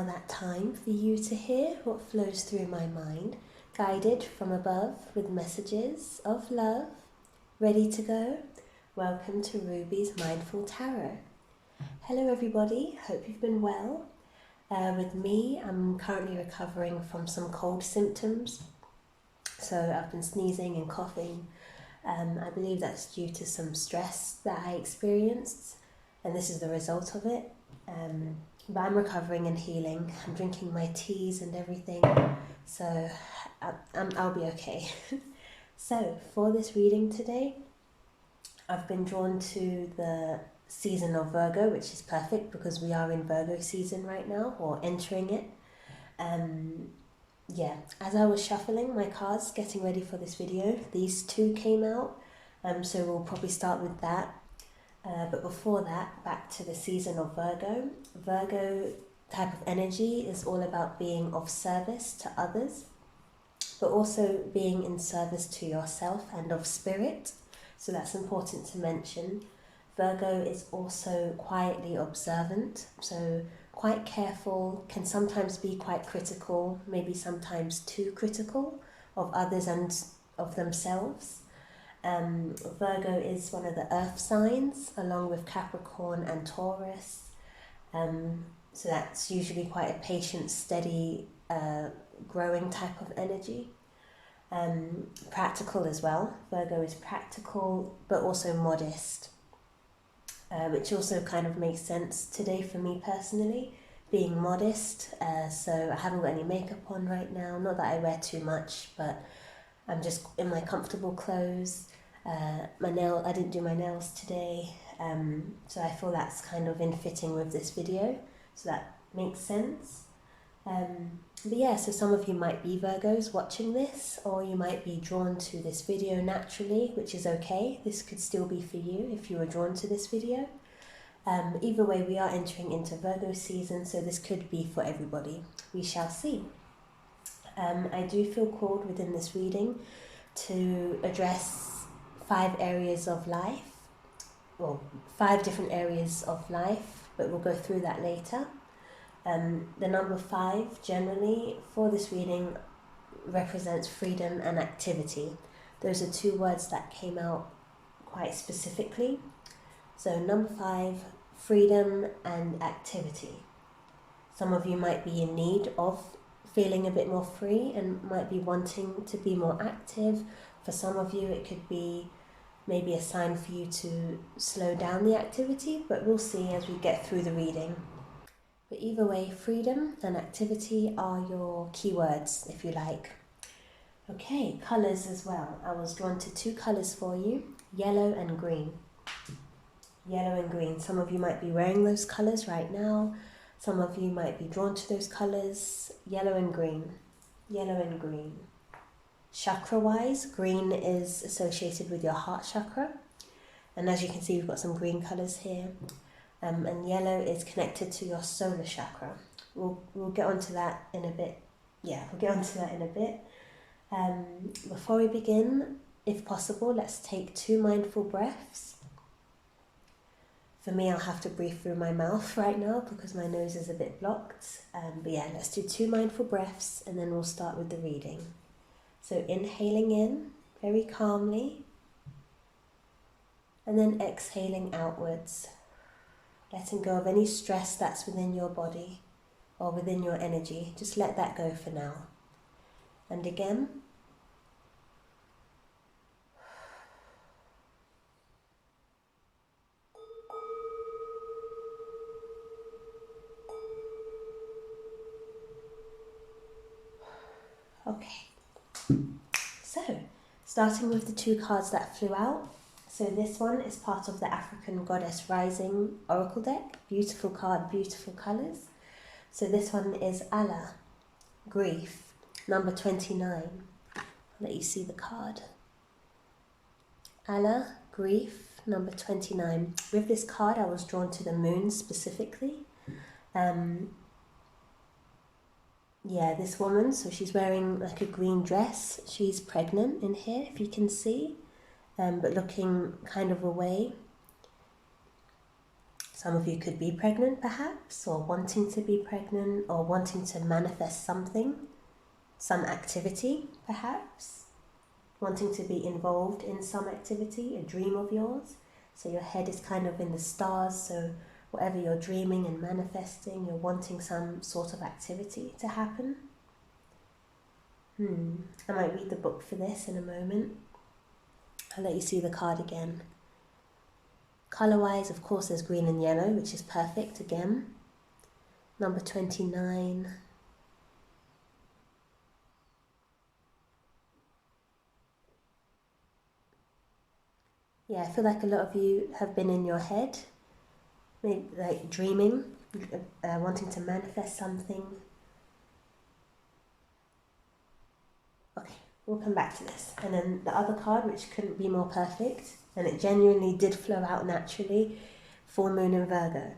now that time for you to hear what flows through my mind, guided from above with messages of love. Ready to go? Welcome to Ruby's Mindful Tarot. Hello everybody, hope you've been well. With me, I'm currently recovering from some cold symptoms. So I've been sneezing and coughing. I believe that's due to some stress that I experienced, and this is the result of it. But I'm recovering and healing. I'm drinking my teas and everything, so I'll be okay. So for this reading today, I've been drawn to the season of Virgo, which is perfect because we are in Virgo season right now, or entering it. As I was shuffling my cards, getting ready for this video, these two came out, so we'll probably start with that. But before that, back to the season of Virgo. Virgo type of energy is all about being of service to others, but also being in service to yourself and of spirit. So that's important to mention. Virgo is also quietly observant, so quite careful, can sometimes be quite critical, maybe sometimes too critical of others and of themselves. Virgo is one of the earth signs, along with Capricorn and Taurus. So that's usually quite a patient, steady, growing type of energy. Practical as well. Virgo is practical, but also modest, which also kind of makes sense today for me personally, being modest. So I haven't got any makeup on right now. Not that I wear too much, but I'm just in my comfortable clothes. I didn't do my nails today, so I feel that's kind of in fitting with this video, so that makes sense. But yeah, so some of you might be Virgos watching this, or you might be drawn to this video naturally, which is okay. This could still be for you if you were drawn to this video. Either way, we are entering into Virgo season, so this could be for everybody. We shall see. I do feel called within this reading to address 5 areas of life, well, 5 different areas of life, but we'll go through that later. The number 5 generally for this reading represents freedom and activity. Those are 2 words that came out quite specifically. So number 5, freedom and activity. Some of you might be in need of feeling a bit more free and might be wanting to be more active. For some of you, it could be maybe a sign for you to slow down the activity, but we'll see as we get through the reading. But either way, freedom and activity are your keywords, if you like. Okay, colours as well. I was drawn to 2 colours for you, yellow and green. Yellow and green. Some of you might be wearing those colours right now. Some of you might be drawn to those colours. Yellow and green. Yellow and green. Chakra-wise, green is associated with your heart chakra. And as you can see, we've got some green colours here. And yellow is connected to your solar chakra. We'll get onto that in a bit. Yeah, we'll get onto that in a bit. Before we begin, if possible, let's take 2 mindful breaths. For me, I'll have to breathe through my mouth right now because my nose is a bit blocked. But yeah, let's do 2 mindful breaths and then we'll start with the reading. So inhaling in very calmly and then exhaling outwards, letting go of any stress that's within your body or within your energy. Just let that go for now. And again. Okay. So, starting with the 2 cards that flew out. So this one is part of the African Goddess Rising Oracle deck. Beautiful card, beautiful colours. So this one is Allah, grief, number 29. I'll let you see the card. Allah, grief, number 29. With this card, I was drawn to the moon specifically. Yeah, this woman, so she's wearing like a green dress. She's pregnant in here, if you can see, but looking kind of away. Some of you could be pregnant perhaps, or wanting to be pregnant, or wanting to manifest something, some activity perhaps, wanting to be involved in some activity, a dream of yours. So your head is kind of in the stars, so whatever you're dreaming and manifesting, you're wanting some sort of activity to happen. I might read the book for this in a moment. I'll let you see the card again. Colour-wise, of course, there's green and yellow, which is perfect again. Number 29. Yeah, I feel like a lot of you have been in your head, maybe like dreaming, wanting to manifest something. Okay, we'll come back to this. And then the other card, which couldn't be more perfect, and it genuinely did flow out naturally, full moon in Virgo.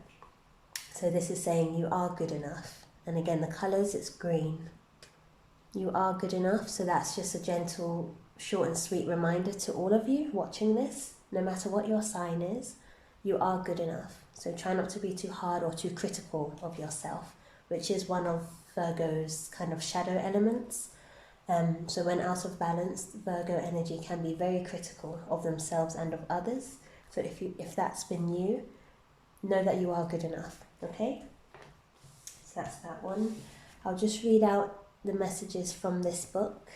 So this is saying you are good enough. And again, the colours, it's green. You are good enough, so that's just a gentle, short and sweet reminder to all of you watching this, no matter what your sign is, you are good enough. So try not to be too hard or too critical of yourself, which is one of Virgo's kind of shadow elements. So when out of balance, Virgo energy can be very critical of themselves and of others. So if that's been you, know that you are good enough, okay? So that's that one. I'll just read out the messages from this book,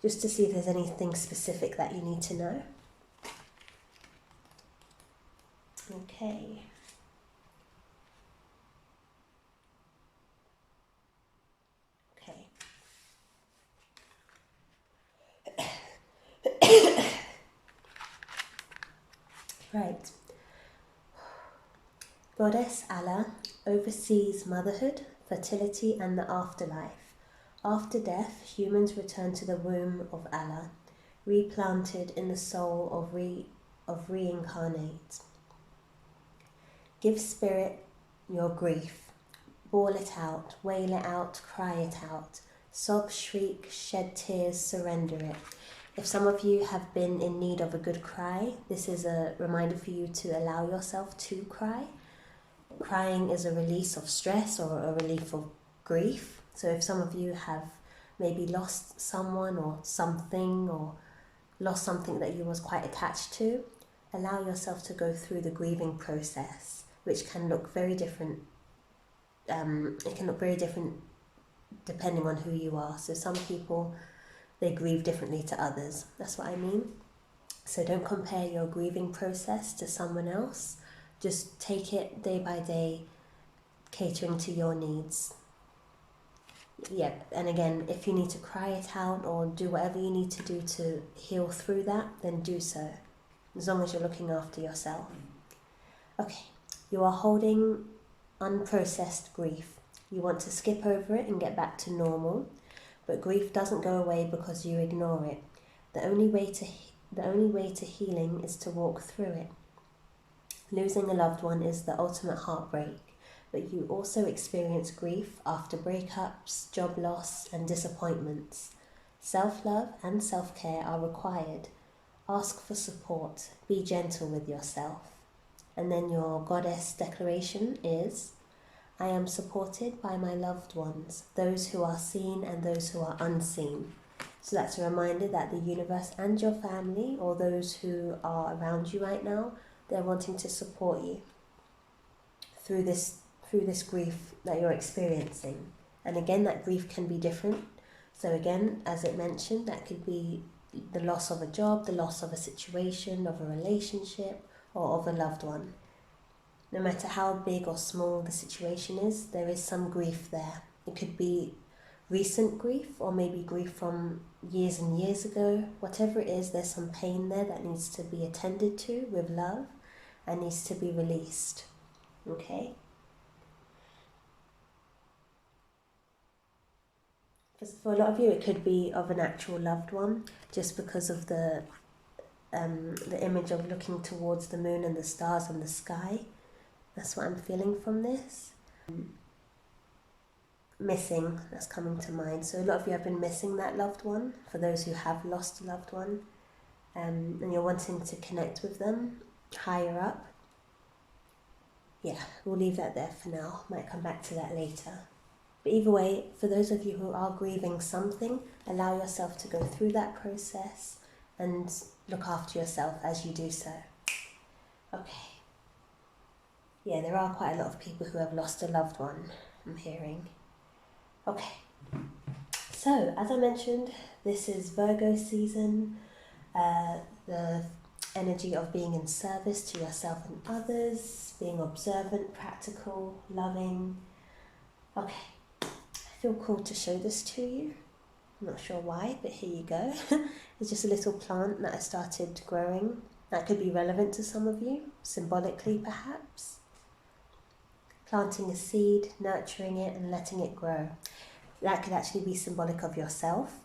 just to see if there's anything specific that you need to know. Okay. Right. Goddess Allah oversees motherhood, fertility, and the afterlife. After death, humans return to the womb of Allah, replanted in the soul of reincarnate. Give spirit your grief. Bawl it out, wail it out, cry it out. Sob, shriek, shed tears, surrender it. If some of you have been in need of a good cry, this is a reminder for you to allow yourself to cry. Crying is a release of stress or a relief of grief. So if some of you have maybe lost someone or something, or lost something that you was quite attached to, allow yourself to go through the grieving process, which can look very different. It can look very different depending on who you are. So some people, they grieve differently to others. That's what I mean. So don't compare your grieving process to someone else. Just take it day by day, catering to your needs. Yeah, and again, if you need to cry it out or do whatever you need to do to heal through that, then do so, as long as you're looking after yourself. Okay, you are holding unprocessed grief. You want to skip over it and get back to normal, but grief doesn't go away because you ignore it. The only way to healing is to walk through it. Losing a loved one is the ultimate heartbreak, but you also experience grief after breakups, job loss, and disappointments. Self-love and self-care are required. Ask for support. Be gentle with yourself. And then your goddess declaration is, I am supported by my loved ones, those who are seen and those who are unseen. So that's a reminder that the universe and your family, or those who are around you right now, they're wanting to support you through this grief that you're experiencing. And again, that grief can be different. So again, as it mentioned, that could be the loss of a job, the loss of a situation, of a relationship, or of a loved one. No matter how big or small the situation is, there is some grief there. It could be recent grief, or maybe grief from years and years ago. Whatever it is, there's some pain there that needs to be attended to with love and needs to be released. Okay? For a lot of you, it could be of an actual loved one, just because of the image of looking towards the moon and the stars and the sky. That's what I'm feeling from this. Missing, that's coming to mind. So a lot of you have been missing that loved one, for those who have lost a loved one, and you're wanting to connect with them higher up. yeah, we'll leave that there for now. Might come back to that later. But either way, for those of you who are grieving something, allow yourself to go through that process and look after yourself as you do so. Okay. Yeah, there are quite a lot of people who have lost a loved one, I'm hearing. Okay. So, as I mentioned, this is Virgo season. The energy of being in service to yourself and others, being observant, practical, loving. Okay. I feel called to show this to you. I'm not sure why, but here you go. It's just a little plant that I started growing. That could be relevant to some of you, symbolically perhaps. Planting a seed, nurturing it and letting it grow. That could actually be symbolic of yourself.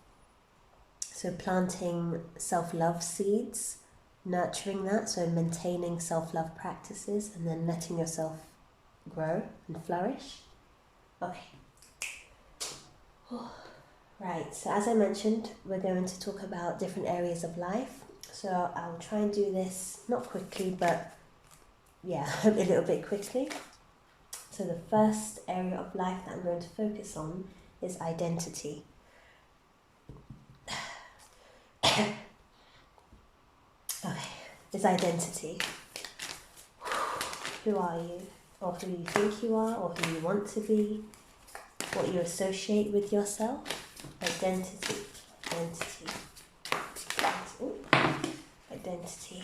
So planting self-love seeds, nurturing that, so maintaining self-love practices and then letting yourself grow and flourish. Okay. Right, so as I mentioned, we're going to talk about different areas of life. So I'll try and do this, not quickly, but yeah, a little bit quickly. So the first area of life that I'm going to focus on is identity. Okay, is identity. Who are you? Or who you think you are, or who you want to be, what you associate with yourself. Identity. Identity. Identity.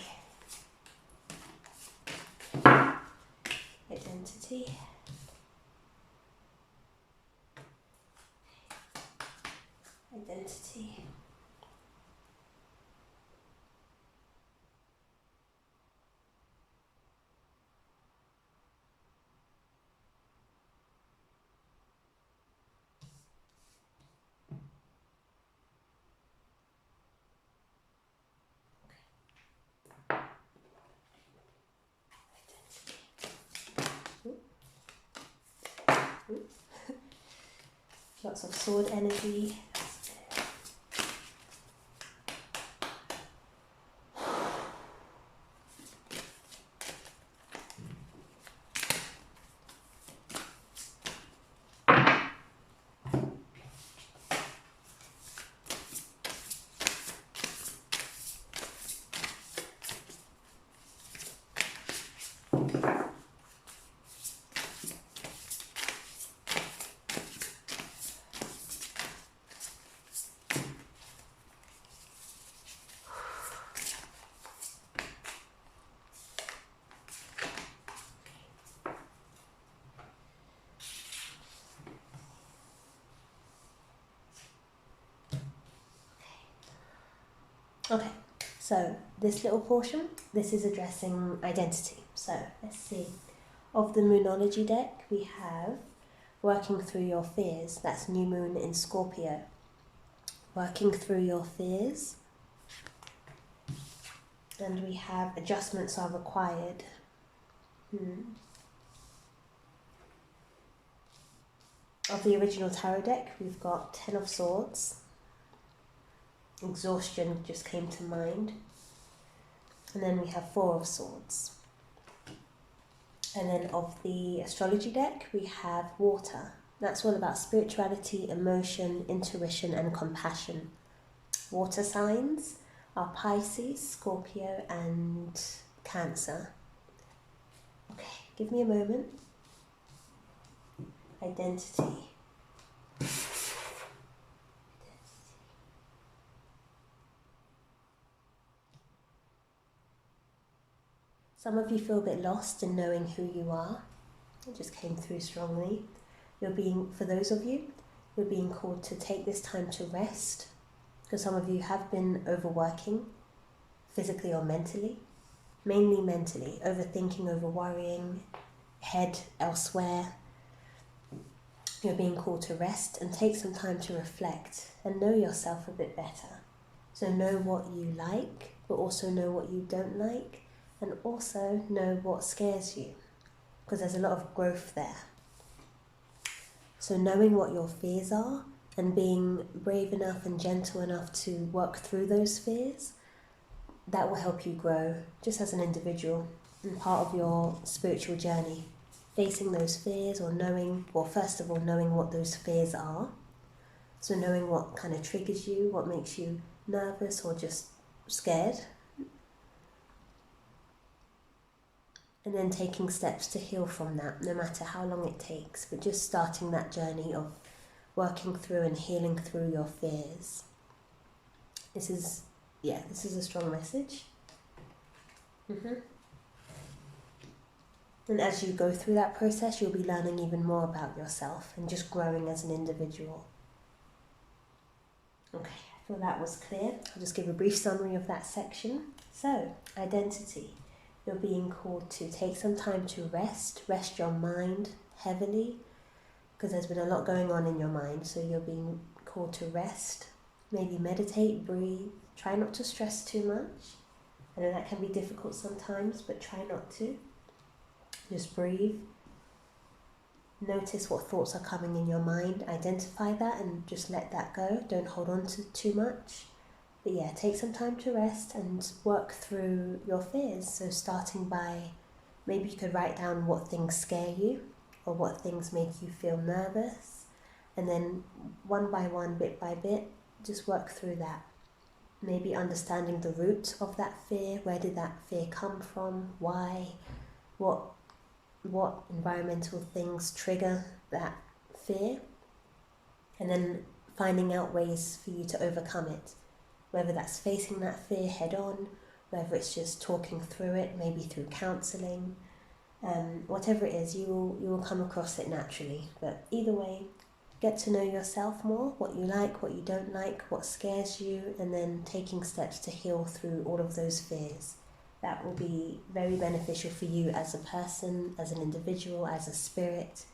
Identity. Identity. Lots of sword energy. Okay, so this little portion, this is addressing identity. So let's see. Of the Moonology deck, we have Working Through Your Fears. That's New Moon in Scorpio. Working Through Your Fears. And we have Adjustments Are Required. Of the original tarot deck, we've got Ten of Swords. Exhaustion just came to mind. And then we have Four of Swords. And then of the astrology deck, we have Water. That's all about spirituality, emotion, intuition, and compassion. Water signs are Pisces, Scorpio, and Cancer. Okay, give me a moment. Identity. Some of you feel a bit lost in knowing who you are. It just came through strongly. For those of you, you're being called to take this time to rest, because some of you have been overworking, physically or mentally. Mainly mentally, overthinking, over worrying, head elsewhere. You're being called to rest and take some time to reflect and know yourself a bit better. So know what you like, but also know what you don't like, and also know what scares you, because there's a lot of growth there. So knowing what your fears are and being brave enough and gentle enough to work through those fears, that will help you grow just as an individual and part of your spiritual journey. facing those fears, or knowing, well, first of all, knowing what those fears are. So knowing what kind of triggers you, what makes you nervous or just scared. And then taking steps to heal from that, no matter how long it takes, but just starting that journey of working through and healing through your fears. This is a strong message. And as you go through that process, you'll be learning even more about yourself and just growing as an individual. Okay, I feel that was clear. I'll just give a brief summary of that section. So, identity. You're being called to take some time to rest your mind heavily, because there's been a lot going on in your mind, so you're being called to rest. Maybe meditate, breathe, try not to stress too much. I know that can be difficult sometimes, but try not to. Just breathe. Notice what thoughts are coming in your mind, identify that and just let that go. Don't hold on to too much. But yeah, take some time to rest and work through your fears. So starting by, maybe you could write down what things scare you or what things make you feel nervous. And then one by one, bit by bit, just work through that. Maybe understanding the root of that fear. Where did that fear come from? Why? What environmental things trigger that fear? And then finding out ways for you to overcome it. Whether that's facing that fear head on, whether it's just talking through it, maybe through counselling, whatever it is, you will come across it naturally. But either way, get to know yourself more, what you like, what you don't like, what scares you, and then taking steps to heal through all of those fears. That will be very beneficial for you as a person, as an individual, as a spirit.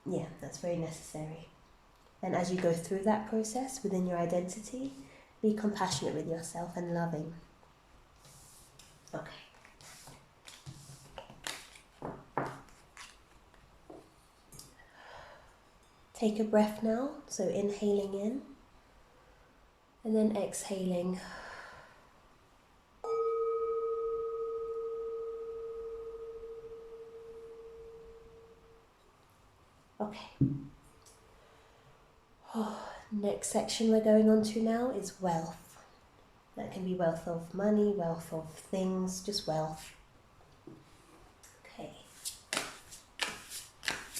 Yeah, that's very necessary. And as you go through that process within your identity, be compassionate with yourself and loving. Okay. Take a breath now, so inhaling in, and then exhaling. Okay. Next section we're going on to now is wealth. That can be wealth of money, wealth of things, just wealth. Okay.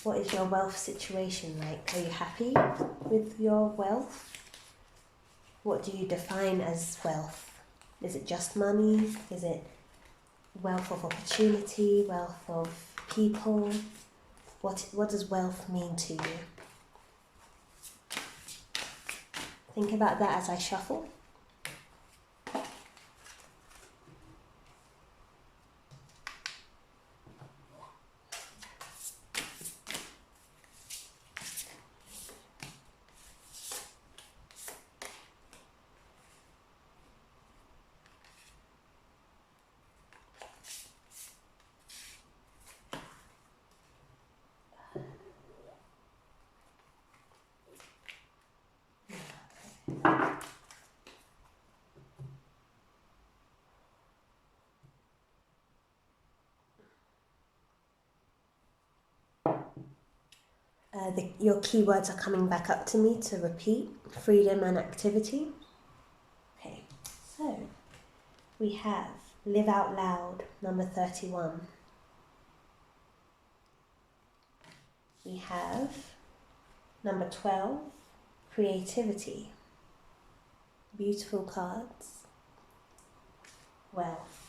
What is your wealth situation like? Are you happy with your wealth? What do you define as wealth? Is it just money? Is it wealth of opportunity, wealth of people? What does wealth mean to you? Think about that as I shuffle. Your keywords are coming back up to me to repeat. Freedom and activity. Okay, so we have Live Out Loud, number 31. We have number 12, Creativity. Beautiful cards. Wealth.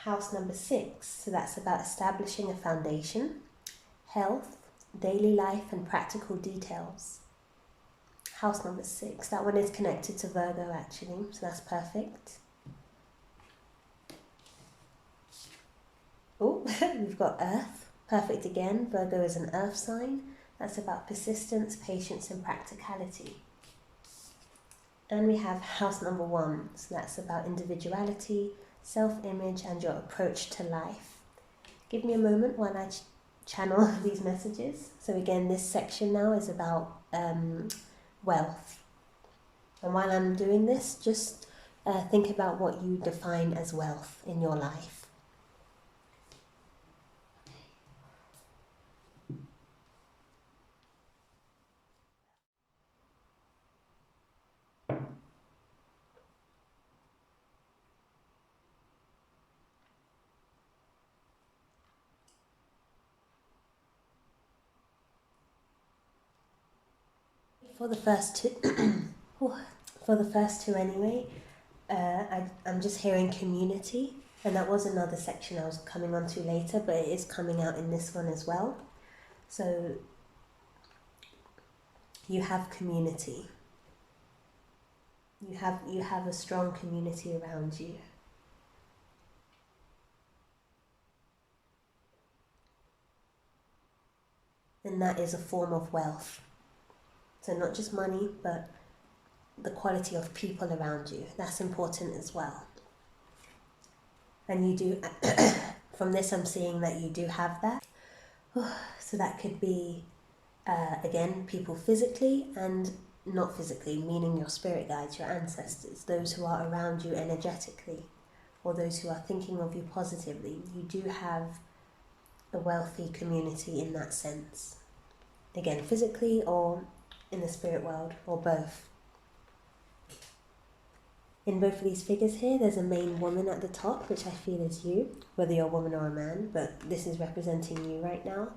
House number 6, so that's about establishing a foundation. Health, daily life and practical details. House number 6, that one is connected to Virgo actually, so that's perfect. Oh, we've got Earth, perfect again. Virgo is an earth sign. That's about persistence, patience and practicality. And we have house number 1, so that's about individuality, self-image and your approach to life. Give me a moment while I channel these messages. So again, this section now is about wealth. And while I'm doing this, just think about what you define as wealth in your life. For the first two, for the first two anyway, I'm just hearing community, and that was another section I was coming on to later, but it is coming out in this one as well. So you have community. You have a strong community around you. And that is a form of wealth. So not just money, but the quality of people around you. That's important as well. And you do, from this I'm seeing that you do have that. So that could be, again, people physically and not physically, meaning your spirit guides, your ancestors, those who are around you energetically, or those who are thinking of you positively. You do have a wealthy community in that sense. Again, physically or in the spirit world, or both. In both of these figures here, there's a main woman at the top, which I feel is you, whether you're a woman or a man, but this is representing you right now.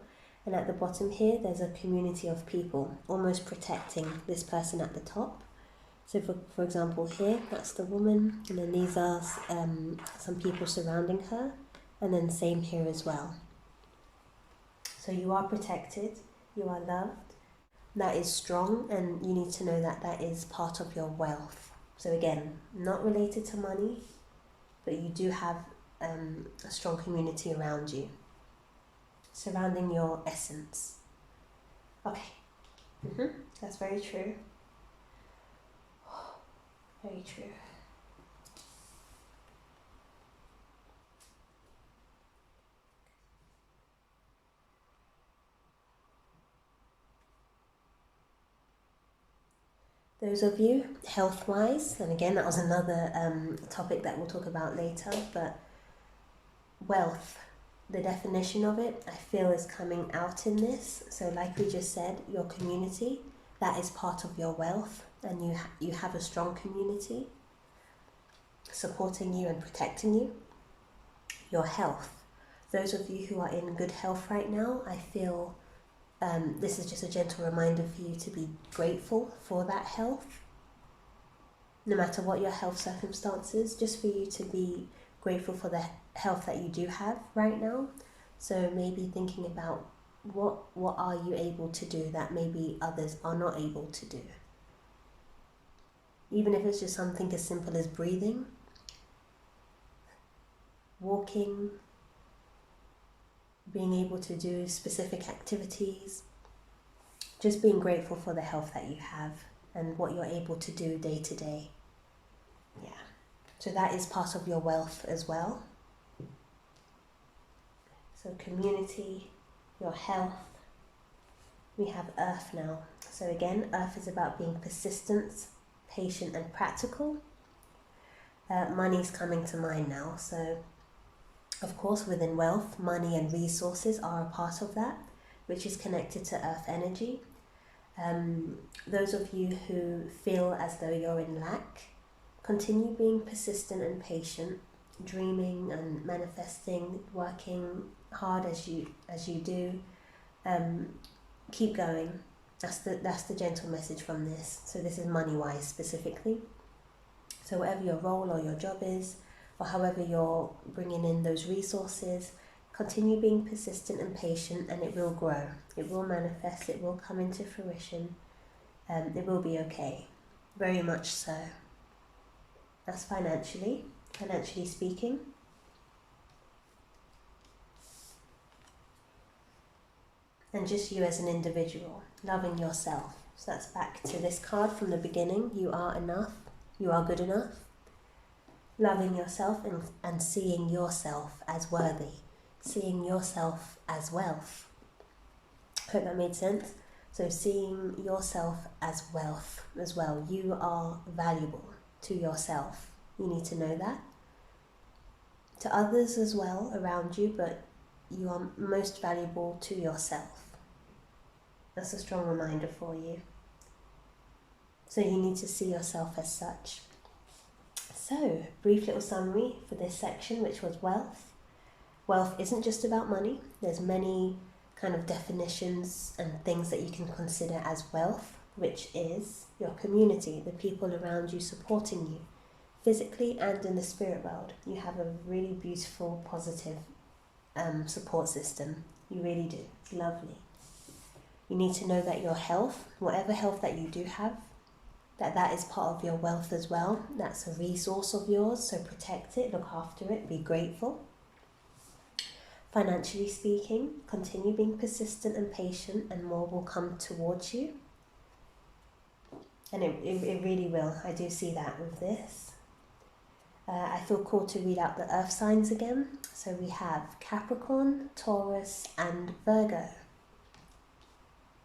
And at the bottom here, there's a community of people, almost protecting this person at the top. So for example here, that's the woman, and then these are some people surrounding her, and then same here as well. So you are protected, you are loved, that is strong, and you need to know that that is part of your wealth. So again, not related to money, but you do have a strong community around you, surrounding your essence. Okay, that's very true. Very true. Those of you health-wise, and again that was another topic that we'll talk about later, but wealth, the definition of it, I feel is coming out in this. So like we just said, your community, that is part of your wealth, and you have a strong community supporting you and protecting you. Your health, those of you who are in good health right now, I feel this is just a gentle reminder for you to be grateful for that health. No matter what your health circumstances, just for you to be grateful for the health that you do have right now. So maybe thinking about what are you able to do that maybe others are not able to do. Even if it's just something as simple as breathing, walking, being able to do specific activities, just being grateful for the health that you have and what you're able to do day to day. Yeah, so that is part of your wealth as well. So community, your health. We have earth now. So again, earth is about being persistent, patient and practical. Money's coming to mind now. So of course, within wealth, money and resources are a part of that, which is connected to earth energy. Those of you who feel as though you're in lack, continue being persistent and patient, dreaming and manifesting, working hard as you do. Keep going. That's the gentle message from this. So this is money-wise specifically. So whatever your role or your job is, or however you're bringing in those resources, continue being persistent and patient, and it will grow. It will manifest, it will come into fruition, it will be okay. Very much so. That's financially speaking. And just you as an individual, loving yourself. So that's back to this card from the beginning. You are enough, you are good enough. Loving yourself and seeing yourself as worthy, seeing yourself as wealth. Hope that made sense. So seeing yourself as wealth as well. You are valuable to yourself. You need to know that. To others as well around you, but you are most valuable to yourself. That's a strong reminder for you. So you need to see yourself as such. So, brief little summary for this section, which was wealth. Wealth isn't just about money. There's many kind of definitions and things that you can consider as wealth, which is your community, the people around you supporting you, physically and in the spirit world. You have a really beautiful, positive support system. You really do. It's lovely. You need to know that your health, whatever health that you do have, that is part of your wealth as well. That's a resource of yours, so protect it, look after it, be grateful. Financially speaking, continue being persistent and patient, and more will come towards you. And it really will. I do see that with this. I feel called to read out the earth signs again. So we have Capricorn, Taurus, and Virgo.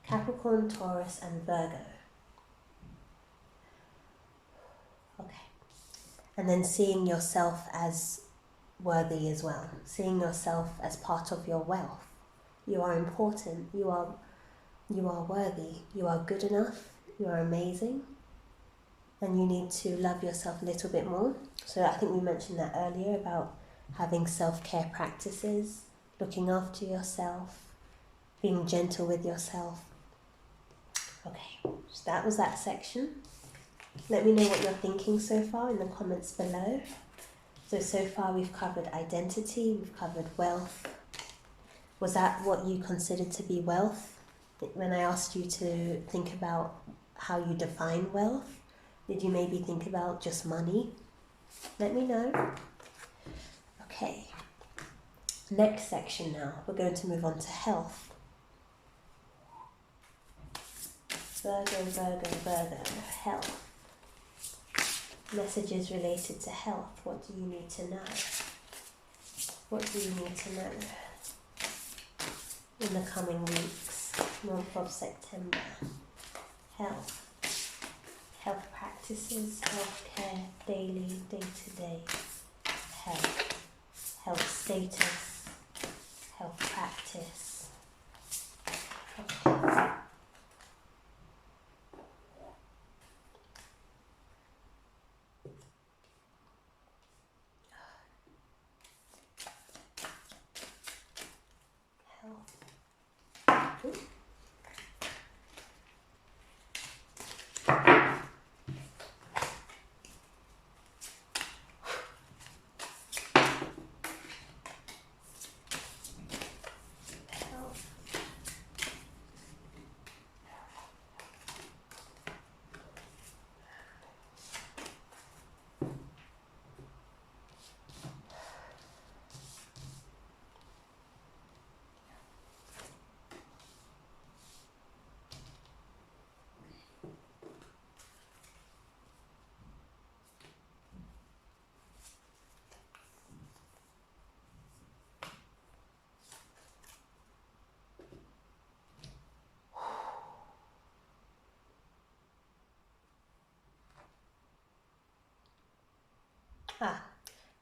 Capricorn, Taurus, and Virgo. Okay. And then seeing yourself as worthy as well. Seeing yourself as part of your wealth. You are important. You are worthy. You are good enough. You are amazing. And you need to love yourself a little bit more. So I think we mentioned that earlier about having self-care practices, looking after yourself, being gentle with yourself. Okay, so that was that section. Let me know what you're thinking so far in the comments below. So far we've covered identity, we've covered wealth. Was that what you considered to be wealth? When I asked you to think about how you define wealth, did you maybe think about just money? Let me know. Okay, next section now. We're going to move on to health. Virgo, health. Messages related to health. What do you need to know? What do you need to know in the coming weeks, month of September? Health. Health practices, healthcare, daily, day-to-day. Health status, health practice. Okay.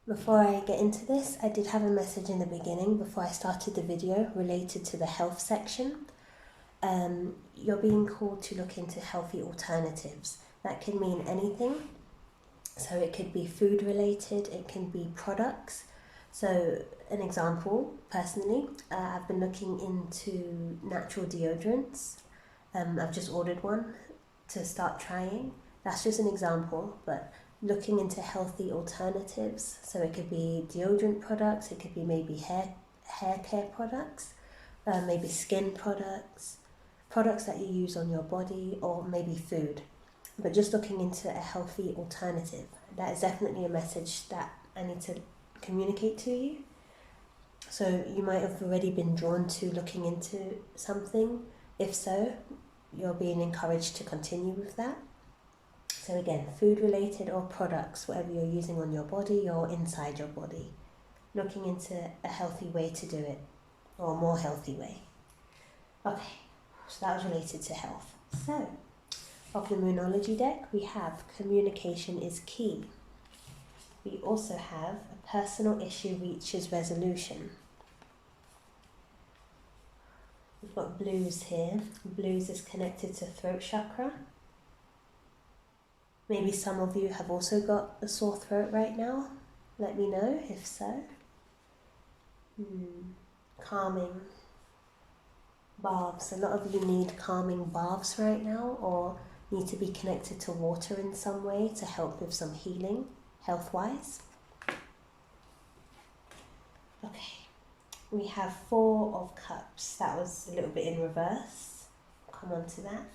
Before I get into this, I did have a message in the beginning before I started the video related to the health section. You're being called to look into healthy alternatives. That can mean anything. So it could be food related, it can be products. So an example, personally, I've been looking into natural deodorants. I've just ordered one to start trying. That's just an example, but looking into healthy alternatives. So it could be deodorant products, it could be maybe hair care products, maybe skin products, products that you use on your body, or maybe food. But just looking into a healthy alternative. That is definitely a message that I need to communicate to you. So you might have already been drawn to looking into something. If so, you're being encouraged to continue with that. So again, food related or products, whatever you're using on your body or inside your body. Looking into a healthy way to do it, or a more healthy way. Okay, so that was related to health. So, of the Moonology deck, we have communication is key. we also have a personal issue reaches resolution. We've got blues here. Blues is connected to throat chakra. Maybe some of you have also got a sore throat right now. Let me know if so. Calming baths. A lot of you need calming baths right now, or need to be connected to water in some way to help with some healing, health-wise. Okay, we have 4 of Cups. That was a little bit in reverse. Come on to that.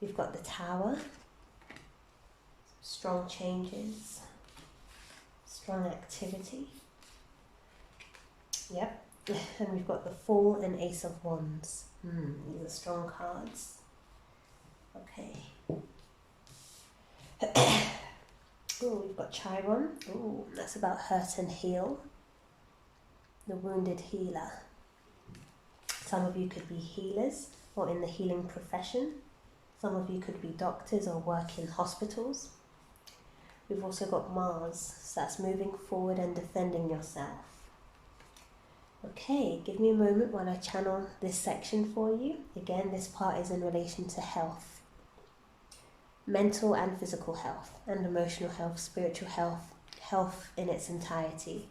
We've got the Tower. Strong changes. Strong activity. Yep. And we've got the Fool and Ace of Wands. These are strong cards. Okay. Oh, we've got Chiron. Oh, that's about hurt and heal. The wounded healer. Some of you could be healers or in the healing profession. Some of you could be doctors or work in hospitals. We've also got Mars, so that's moving forward and defending yourself. Okay, give me a moment while I channel this section for you. Again, this part is in relation to health. Mental and physical health, and emotional health, spiritual health, health in its entirety.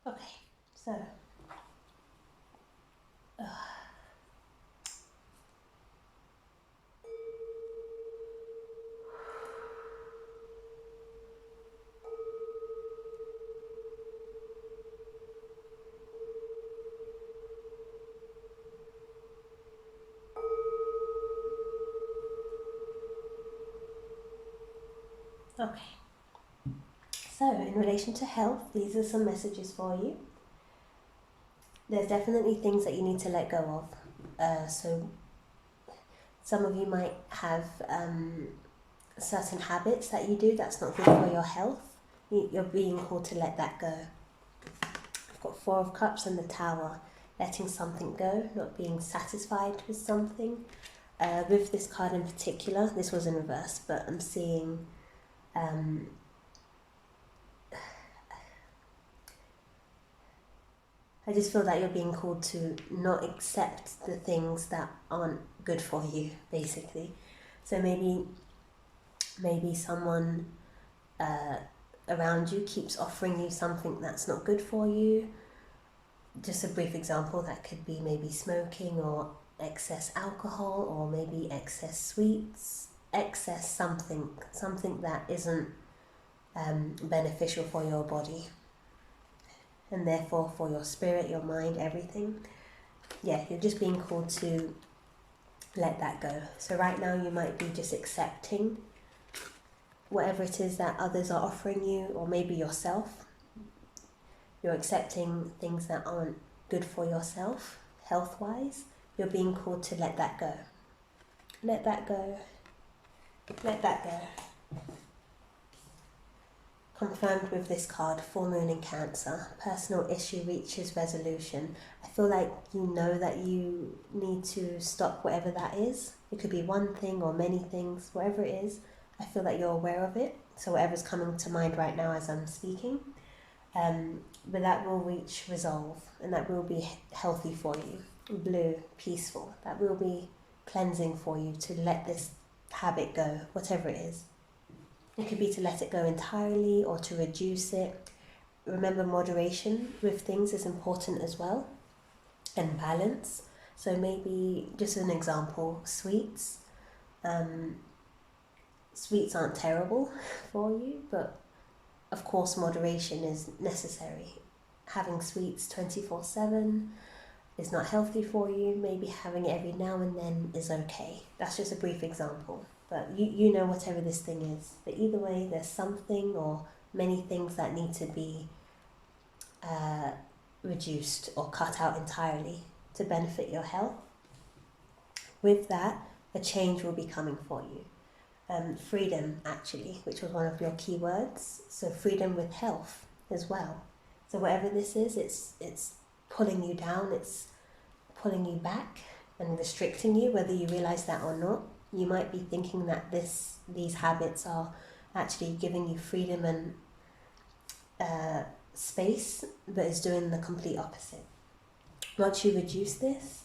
Okay, so okay. So in relation to health, these are some messages for you. There's definitely things that you need to let go of. So some of you might have certain habits that you do that's not good for your health. You're being called to let that go. I've got 4 of Cups and the Tower. Letting something go, not being satisfied with something. With this card in particular, this was in reverse, but I'm seeing I just feel that you're being called to not accept the things that aren't good for you, basically. So maybe someone around you keeps offering you something that's not good for you. Just a brief example, that could be maybe smoking or excess alcohol, or maybe excess sweets, excess something that isn't beneficial for your body, and therefore for your spirit, your mind, everything. Yeah, you're just being called to let that go. So right now you might be just accepting whatever it is that others are offering you, or maybe yourself. You're accepting things that aren't good for yourself, health-wise. You're being called to let that go. Let that go. Let that go. Confirmed with this card, full moon in Cancer. Personal issue reaches resolution. I feel like you know that you need to stop whatever that is. It could be one thing or many things, whatever it is. I feel that you're aware of it. So whatever's coming to mind right now as I'm speaking. But that will reach resolve, and that will be healthy for you. Blue, peaceful. That will be cleansing for you to let this habit go, whatever it is. It could be to let it go entirely or to reduce it. remember, moderation with things is important as well, and balance. So maybe, just an example, sweets. Sweets aren't terrible for you, but of course moderation is necessary. Having sweets 24/7 is not healthy for you. Maybe having it every now and then is okay. That's just a brief example. But you know whatever this thing is. But either way, there's something or many things that need to be reduced or cut out entirely to benefit your health. With that, a change will be coming for you. Freedom, actually, which was one of your key words. So freedom with health as well. So whatever this is, it's pulling you down, it's pulling you back and restricting you, whether you realize that or not. You might be thinking that these habits are actually giving you freedom and space, but it's doing the complete opposite. Once you reduce this,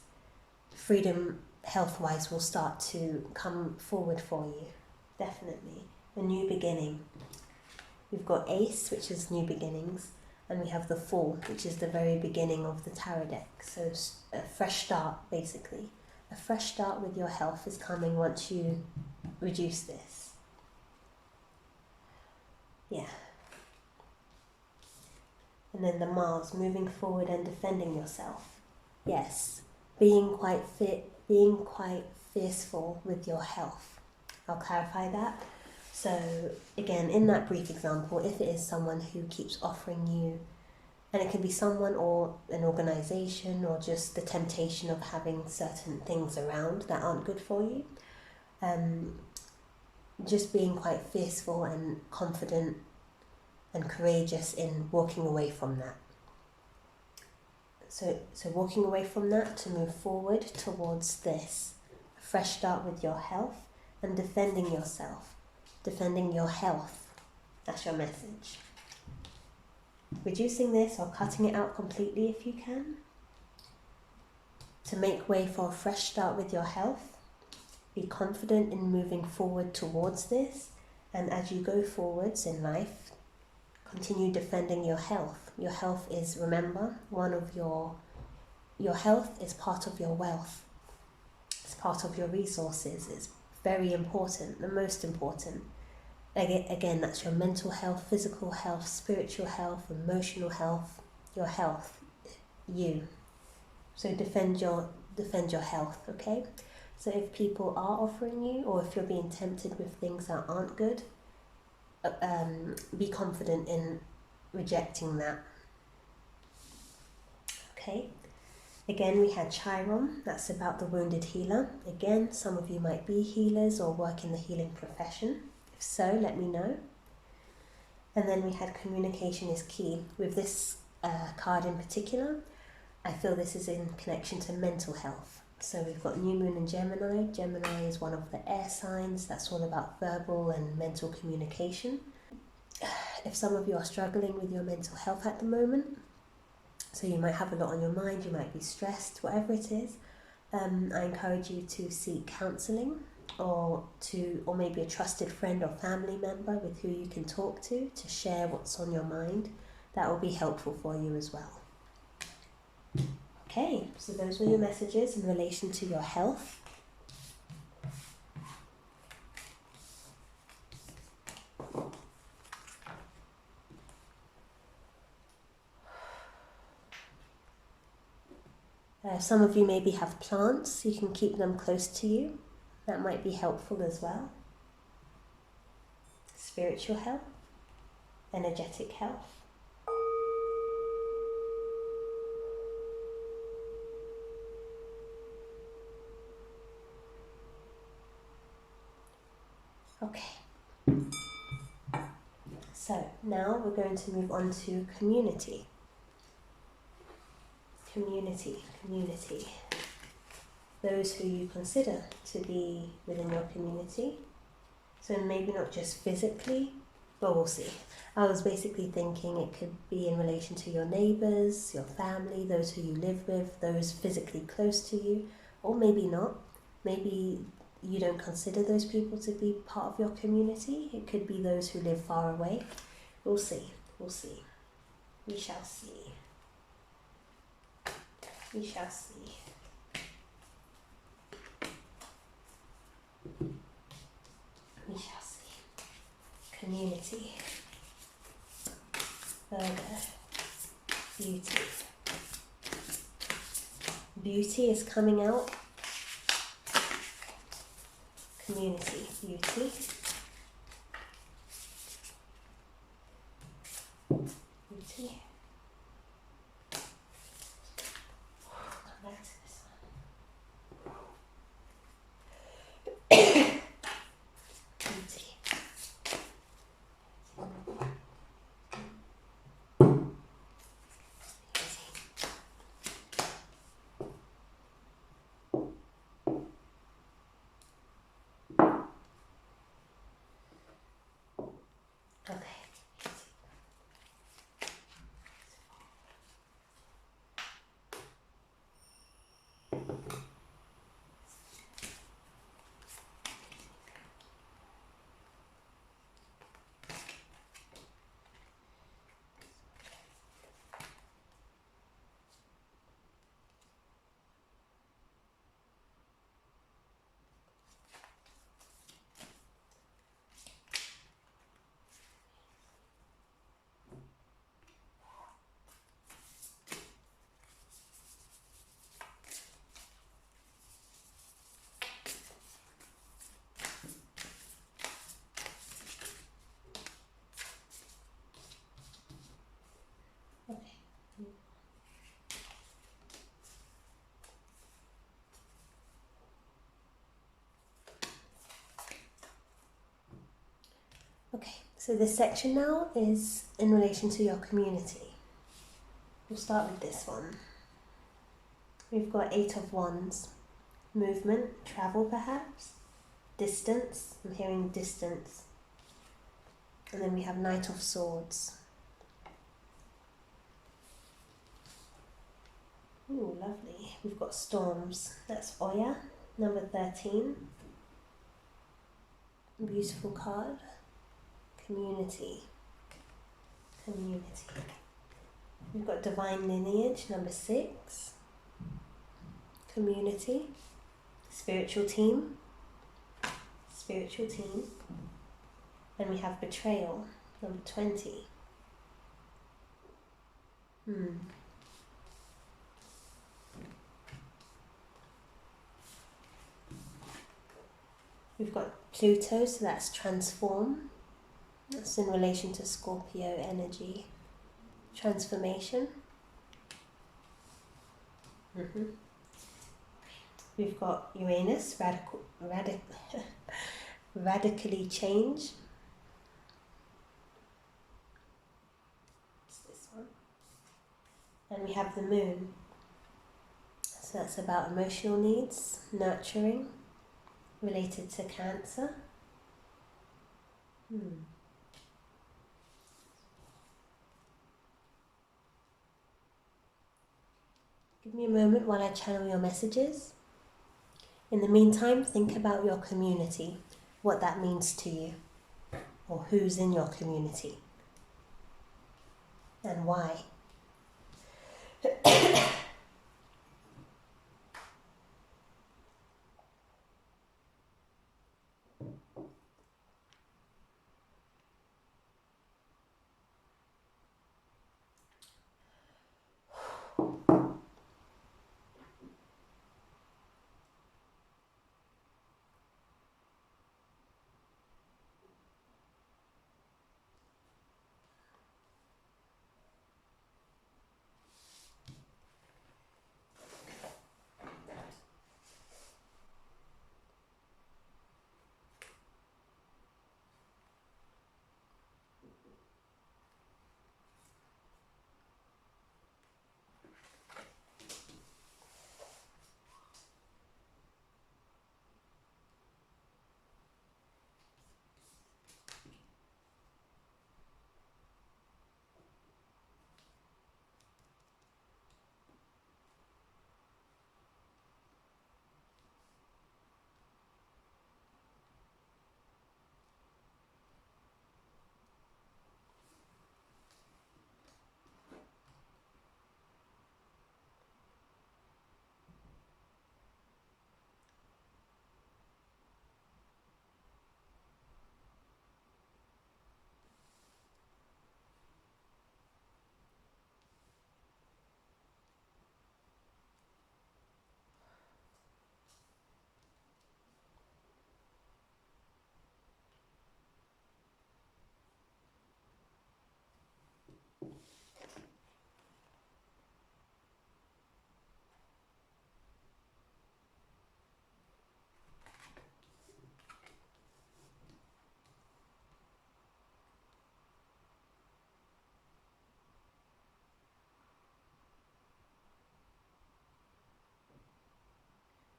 freedom health-wise will start to come forward for you. Definitely. A new beginning. We've got Ace, which is new beginnings, and we have the Fool, which is the very beginning of the tarot deck. So a fresh start, basically. A fresh start with your health is coming once you reduce this. Yeah. And then the Mars, moving forward and defending yourself. Yes. Being quite fearful with your health. I'll clarify that. So again, in that brief example, if it is someone who keeps offering you, and it can be someone or an organization or just the temptation of having certain things around that aren't good for you, just being quite fearful and confident and courageous in walking away from that. So walking away from that to move forward towards this, a fresh start with your health and defending yourself, defending your health. That's your message. Reducing this or cutting it out completely if you can, to make way for a fresh start with your health. Be confident in moving forward towards this, and as you go forwards in life, continue defending your health. Your health is, remember, your health is part of your wealth. It's part of your resources. It's very important, the most important. Again, that's your mental health, physical health, spiritual health, emotional health, your health, you. So defend your health, okay? So if people are offering you, or if you're being tempted with things that aren't good, be confident in rejecting that. Okay? Again, we had Chiron, that's about the wounded healer. Again, some of you might be healers or work in the healing profession. If so, let me know. And then we had communication is key. With this card in particular, I feel this is in connection to mental health. So we've got New Moon in Gemini. Gemini is one of the air signs. That's all about verbal and mental communication. If some of you are struggling with your mental health at the moment, so you might have a lot on your mind, you might be stressed, whatever it is, I encourage you to seek counselling or maybe a trusted friend or family member with who you can talk to share what's on your mind. That will be helpful for you as well. Okay, so those were your messages in relation to your health. Some of you maybe have plants, you can keep them close to you. That might be helpful as well. Spiritual health, energetic health. Okay. So now we're going to move on to community. Community. Those who you consider to be within your community. So maybe not just physically, but we'll see. I was basically thinking it could be in relation to your neighbours, your family, those who you live with, those physically close to you, or maybe not. Maybe you don't consider those people to be part of your community. It could be those who live far away. We'll see. We shall see. We shall see. We shall see. Community. Virgo. Beauty. Beauty is coming out. Community. Beauty. Beauty. Come back to this one. Beauty. Okay, so this section now is in relation to your community. We'll start with this one. We've got 8 of Wands. Movement, travel perhaps, distance, I'm hearing distance. And then we have Knight of Swords. Ooh, lovely. We've got Storms. That's Oya, number 13. Beautiful card. Community. Community. We've got Divine Lineage, number 6. Community. Spiritual Team. Spiritual Team. And we have Betrayal, number 20. We've got Pluto, so that's Transform. That's in relation to Scorpio energy. Transformation. We've got Uranus, radically change. It's this one. And we have the Moon. So that's about emotional needs, nurturing, related to Cancer. Give me a moment while I channel your messages. In the meantime, think about your community, what that means to you, or who's in your community, and why.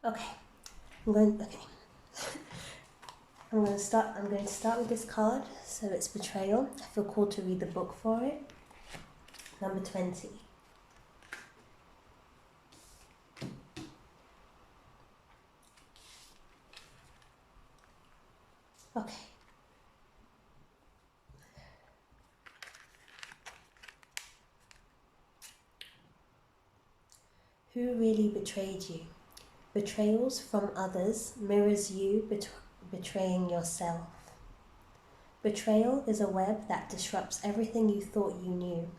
Okay, I'm going. Okay, I'm going to start. I'm going to start with this card. So it's betrayal. I feel called to read the book for it. Number 20. Okay. Who really betrayed you? Betrayals from others mirrors you betraying yourself. Betrayal is a web that disrupts everything you thought you knew.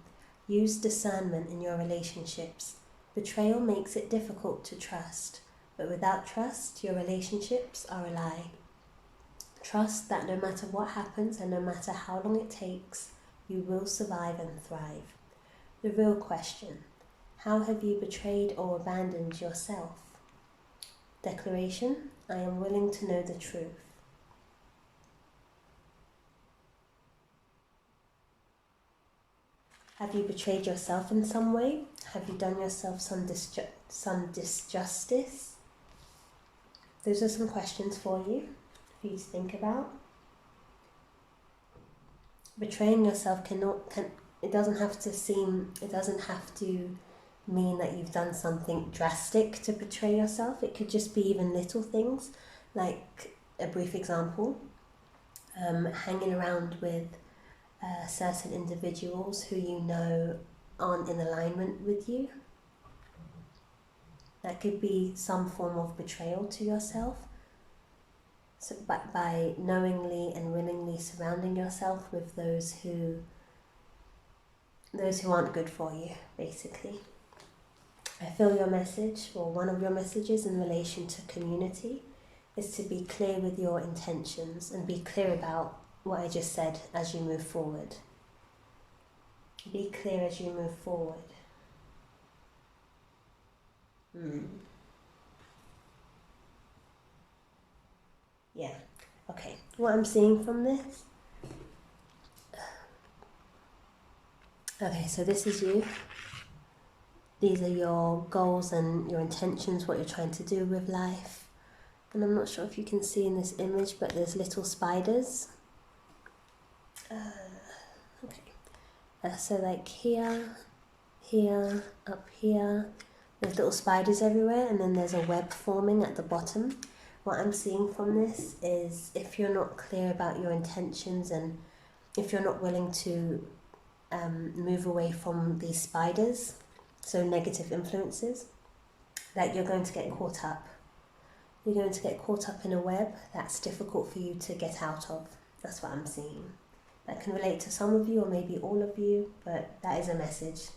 Use discernment in your relationships. Betrayal makes it difficult to trust, but without trust, your relationships are a lie. Trust that no matter what happens and no matter how long it takes, you will survive and thrive. The real question: how have you betrayed or abandoned yourself? Declaration: I am willing to know the truth. Have you betrayed yourself in some way? Have you done yourself some disjustice? Those are some questions for you to think about. Betraying yourself it doesn't have to mean that you've done something drastic to betray yourself. It could just be even little things, like a brief example, hanging around with certain individuals who you know aren't in alignment with you. That could be some form of betrayal to yourself. So by knowingly and willingly surrounding yourself with those who aren't good for you, basically. I feel your message, or one of your messages in relation to community, is to be clear with your intentions and be clear about what I just said as you move forward. Be clear as you move forward. Yeah. Okay. What I'm seeing from this. Okay, so this is you. These are your goals and your intentions, what you're trying to do with life. And I'm not sure if you can see in this image, but there's little spiders. So like here, up here, there's little spiders everywhere, and then there's a web forming at the bottom. What I'm seeing from this is if you're not clear about your intentions and if you're not willing to move away from these spiders, so negative influences, that you're going to get caught up. You're going to get caught up in a web that's difficult for you to get out of. That's what I'm seeing. That can relate to some of you or maybe all of you, but that is a message.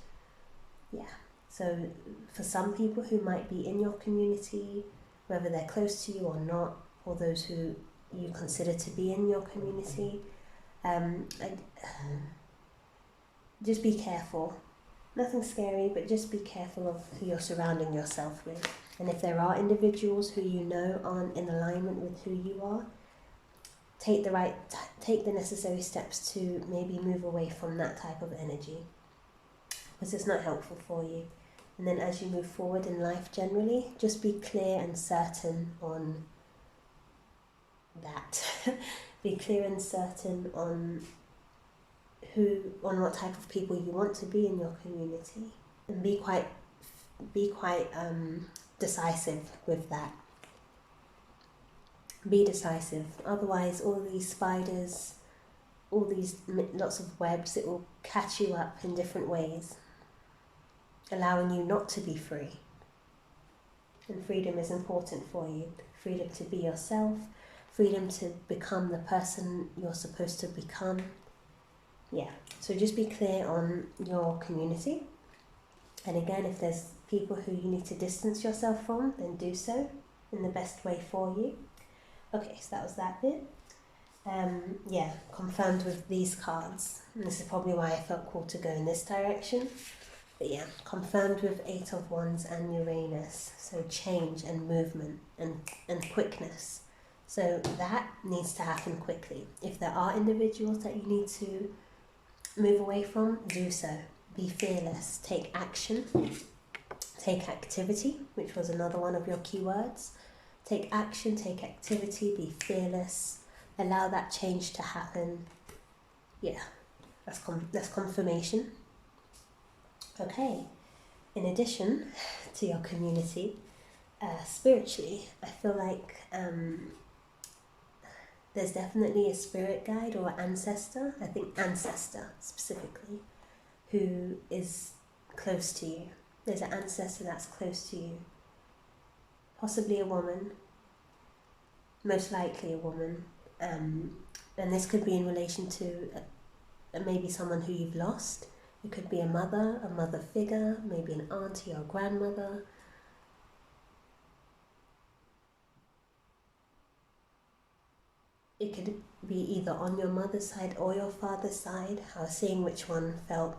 Yeah. So for some people who might be in your community, whether they're close to you or not, or those who you consider to be in your community, just be careful. Nothing scary, but just be careful of who you're surrounding yourself with. And if there are individuals who you know aren't in alignment with who you are, take the necessary steps to maybe move away from that type of energy, because it's not helpful for you. And then as you move forward in life generally, just be clear and certain on that. Be clear and certain on what type of people you want to be in your community, and be quite decisive with that. Be decisive. Otherwise, all these spiders, all these lots of webs, it will catch you up in different ways, allowing you not to be free. And freedom is important for you. Freedom to be yourself, freedom to become the person you're supposed to become. Yeah, so just be clear on your community. And again, if there's people who you need to distance yourself from, then do so in the best way for you. Okay, so that was that bit. Confirmed with these cards. And this is probably why I felt called to go in this direction. But yeah, confirmed with 8 of Wands and Uranus. So change and movement and quickness. So that needs to happen quickly. If there are individuals that you need to move away from, do so. Be fearless. Take action take activity, which was another one of your keywords. Take action, take activity, be fearless, allow that change to happen. Yeah, that's confirmation. Okay, in addition to your community, spiritually, I feel like there's definitely a spirit guide or ancestor, I think ancestor specifically, who is close to you. There's an ancestor that's close to you. Possibly a woman, most likely a woman. And this could be in relation to maybe someone who you've lost. It could be a mother figure, maybe an auntie or grandmother. It could be either on your mother's side or your father's side. I was seeing which one felt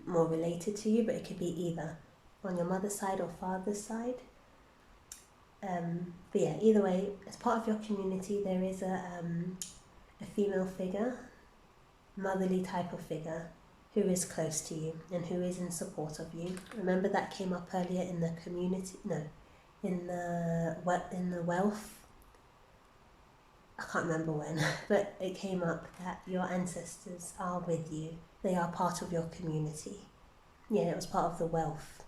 more related to you, but it could be either on your mother's side or father's side. But yeah, either way, as part of your community, there is a female figure, motherly type of figure, who is close to you and who is in support of you. Remember that came up earlier in the community, in the wealth. I can't remember when, but it came up that your ancestors are with you. They are part of your community. Yeah, it was part of the wealth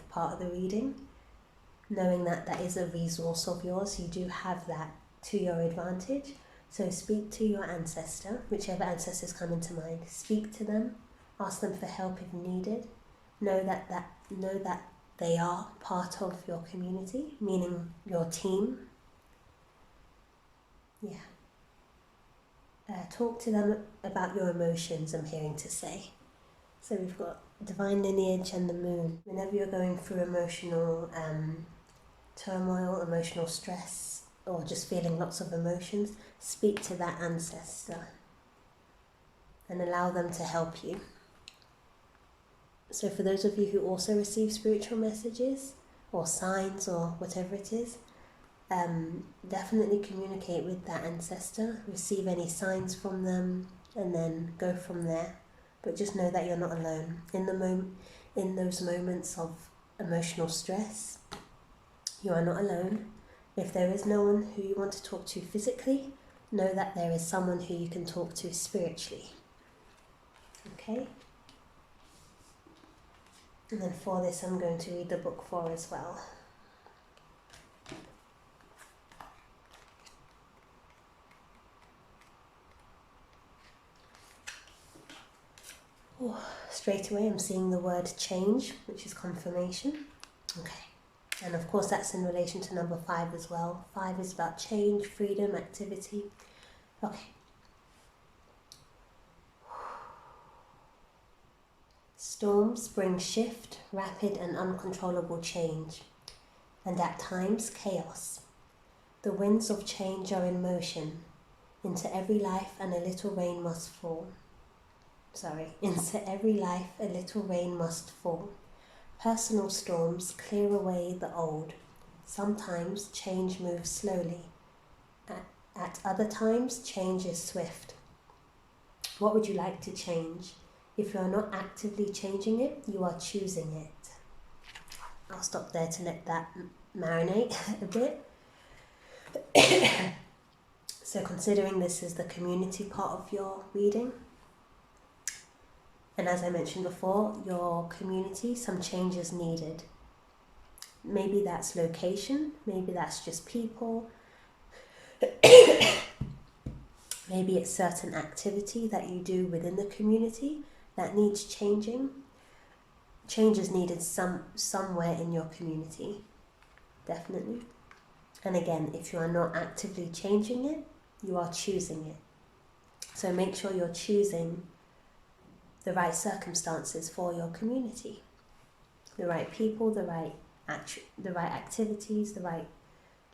part of the reading. Knowing that that is a resource of yours, you do have that to your advantage. So speak to your ancestor, whichever ancestors come into mind. Speak to them, ask them for help if needed. Know that they are part of your community, meaning your team. Yeah. Talk to them about your emotions, I'm hearing to say. So we've got divine lineage and the moon. Whenever you're going through emotional turmoil, emotional stress, or just feeling lots of emotions, speak to that ancestor and allow them to help you. So for those of you who also receive spiritual messages or signs or whatever it is, definitely communicate with that ancestor, receive any signs from them, and then go from there. But just know that you're not alone. In those moments of emotional stress, you are not alone. If there is no one who you want to talk to physically, know that there is someone who you can talk to spiritually. Okay? And then for this, I'm going to read the book 4 as well. Straight away I'm seeing the word change, which is confirmation. Okay, and of course that's in relation to number 5 as well. 5 is about change, freedom, activity. Okay. Storms bring shift, rapid and uncontrollable change, and at times chaos. The winds of change are in motion. Into every life and a little rain must fall. Into every life a little rain must fall. Personal storms clear away the old. Sometimes change moves slowly. At other times, change is swift. What would you like to change? If you are not actively changing it, you are choosing it. I'll stop there to let that marinate a bit. So considering this is the community part of your reading, and as I mentioned before, your community, some changes needed. Maybe that's location, maybe that's just people, maybe it's certain activity that you do within the community that needs changing. Change is needed somewhere in your community, definitely. And again, if you are not actively changing it, you are choosing it. So make sure you're choosing the right circumstances for your community, the right people, the right activities, the right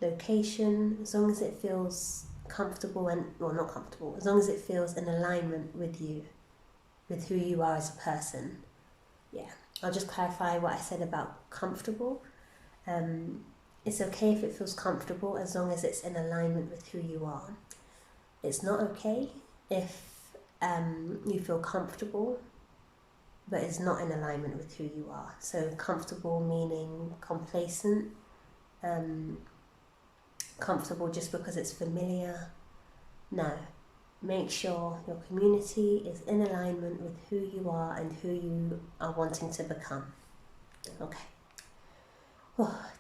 location, as long as it feels comfortable not comfortable, as long as it feels in alignment with you, with who you are as a person. Yeah, I'll just clarify what I said about comfortable. It's okay if it feels comfortable as long as it's in alignment with who you are. It's not okay if you feel comfortable but is not in alignment with who you are. So comfortable meaning complacent, comfortable just because it's familiar. No, make sure your community is in alignment with who you are and who you are wanting to become. Okay.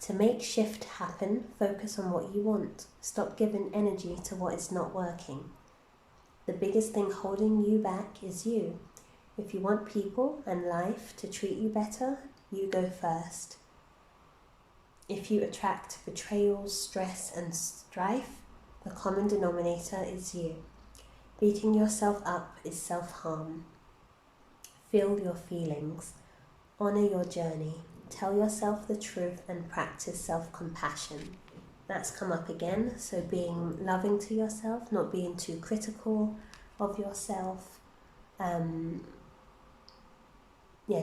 To make shift happen, focus on what you want. Stop giving energy to what is not working. The biggest thing holding you back is you. If you want people and life to treat you better, you go first. If you attract betrayal, stress and strife, the common denominator is you. Beating yourself up is self-harm. Feel your feelings. Honor your journey. Tell yourself the truth and practice self-compassion. That's come up again, so being loving to yourself, not being too critical of yourself.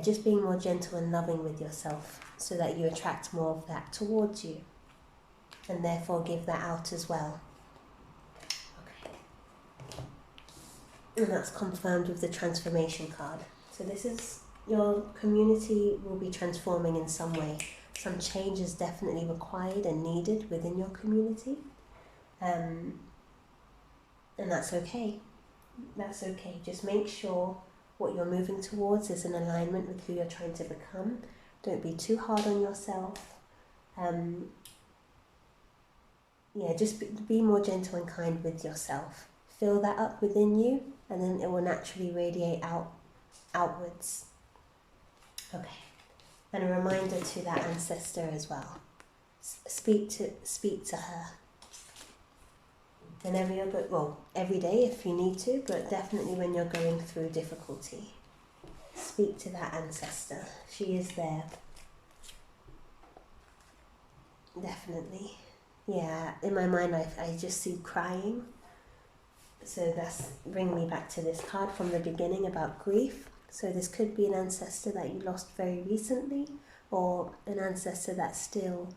Just being more gentle and loving with yourself so that you attract more of that towards you and therefore give that out as well. Okay. And that's confirmed with the transformation card. So this is your community will be transforming in some way. Some change is definitely required and needed within your community. And that's okay. That's okay. Just make sure what you're moving towards is in alignment with who you're trying to become. Don't be too hard on yourself. Just be more gentle and kind with yourself. Fill that up within you and then it will naturally radiate outwards. Okay. And a reminder to that ancestor as well. Speak to her. Whenever you're every day if you need to, but definitely when you're going through difficulty. Speak to that ancestor. She is there. Definitely. Yeah, in my mind I just see crying. So that's bringing me back to this card from the beginning about grief. So this could be an ancestor that you lost very recently, or an ancestor that still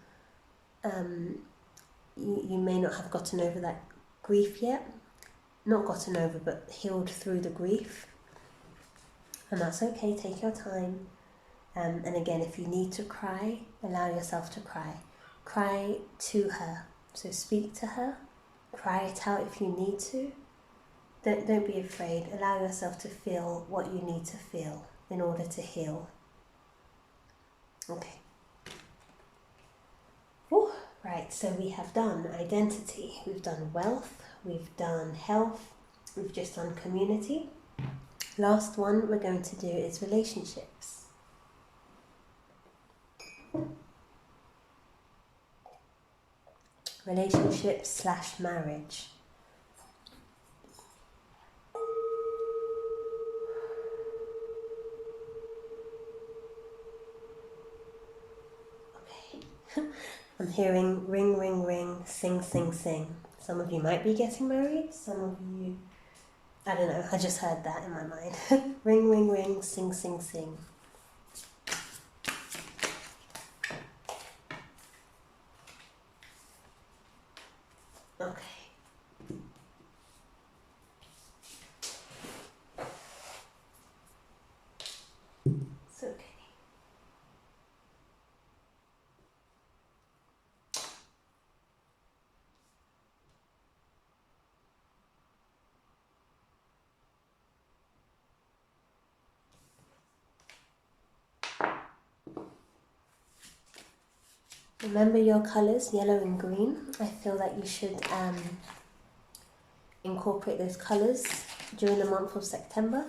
you may not have gotten over that grief yet. Not gotten over, but healed through the grief. And that's okay, take your time. And again, if you need to cry, allow yourself to cry. Cry to her. So speak to her, cry it out if you need to. Don't be afraid. Allow yourself to feel what you need to feel in order to heal. Okay. Whew. Right, so we have done identity, we've done wealth, we've done health, we've just done community. Last one we're going to do is relationships. Relationships / marriage. I'm hearing ring, ring, ring, sing, sing, sing. Some of you might be getting married, some of you, I don't know, I just heard that in my mind. Ring, ring, ring, sing, sing, sing. Okay. It's okay. Remember your colours, yellow and green. I feel that you should incorporate those colours during the month of September,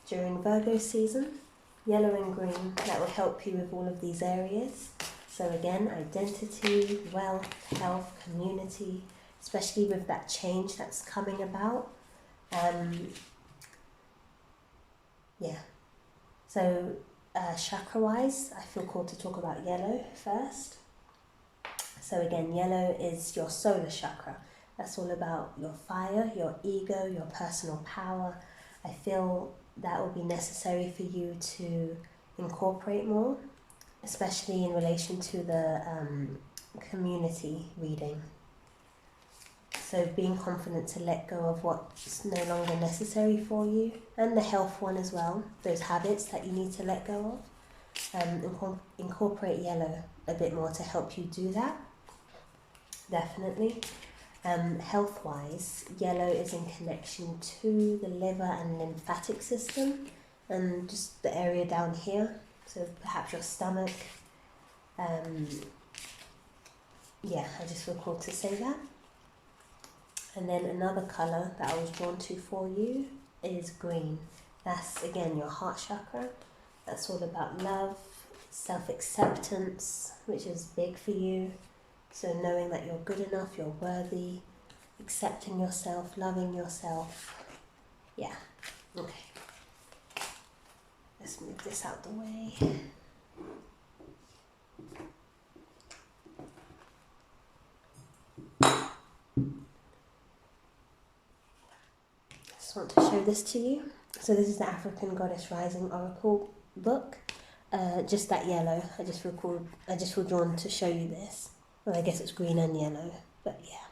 during Virgo season. Yellow and green, that will help you with all of these areas. So again, identity, wealth, health, community, especially with that change that's coming about. So chakra-wise, I feel called to talk about yellow first. So again, yellow is your solar chakra. That's all about your fire, your ego, your personal power. I feel that will be necessary for you to incorporate more, especially in relation to the community reading. So being confident to let go of what's no longer necessary for you, and the health one as well, those habits that you need to let go of. Incorporate yellow a bit more to help you do that, definitely. Health-wise, yellow is in connection to the liver and lymphatic system, and just the area down here, so perhaps your stomach. Yeah, I just feel called to say that. And then another colour that I was drawn to for you is green. That's again your heart chakra. That's all about love, self-acceptance, which is big for you. So knowing that you're good enough, you're worthy, accepting yourself, loving yourself. Yeah, okay. Let's move this out the way. Just want to show this to you. So this is the African Goddess Rising Oracle book. Just that yellow. I just feel drawn to show you this. Well, I guess it's green and yellow, but yeah.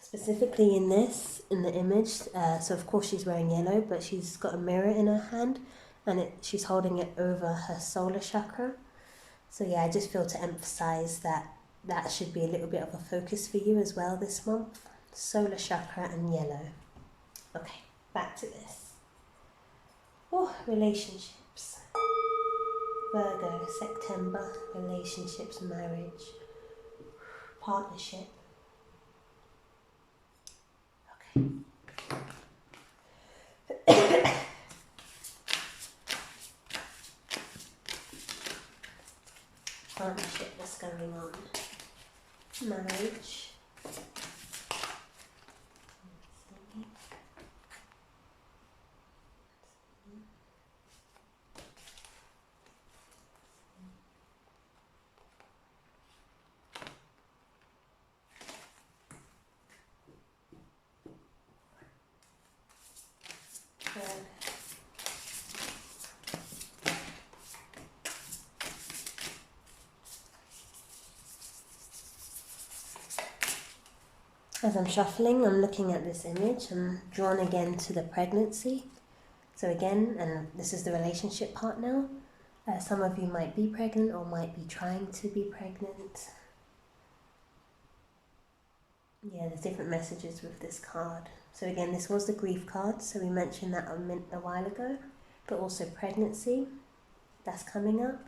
Specifically in the image, so of course she's wearing yellow, but she's got a mirror in her hand, and she's holding it over her solar chakra. So yeah, I just feel to emphasize that should be a little bit of a focus for you as well this month. Solar chakra and yellow. Okay, back to this. Oh, relationships. Virgo, September, relationships, marriage, partnership. Okay. Partnership that's going on. Marriage. As I'm shuffling, I'm looking at this image. I'm drawn again to the pregnancy. So again, and this is the relationship part now. Some of you might be pregnant or might be trying to be pregnant. Yeah, there's different messages with this card. So again, this was the grief card, so we mentioned that a while ago, but also pregnancy, that's coming up.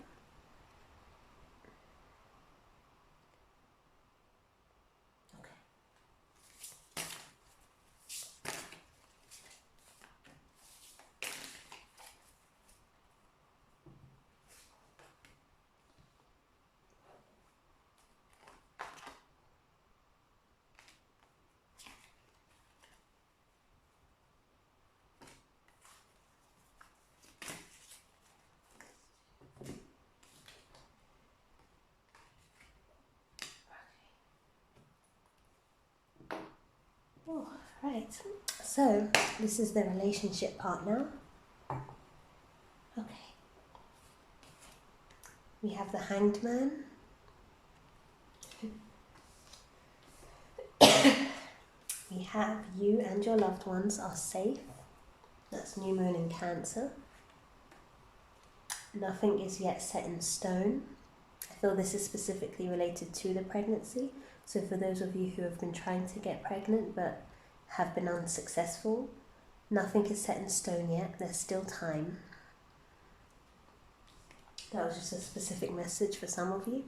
Oh, right, so this is the relationship part now. Okay. We have the Hanged Man. We have you and your loved ones are safe. That's new moon in Cancer. Nothing is yet set in stone. I feel this is specifically related to the pregnancy. So for those of you who have been trying to get pregnant but have been unsuccessful, nothing is set in stone yet. There's still time. That was just a specific message for some of you.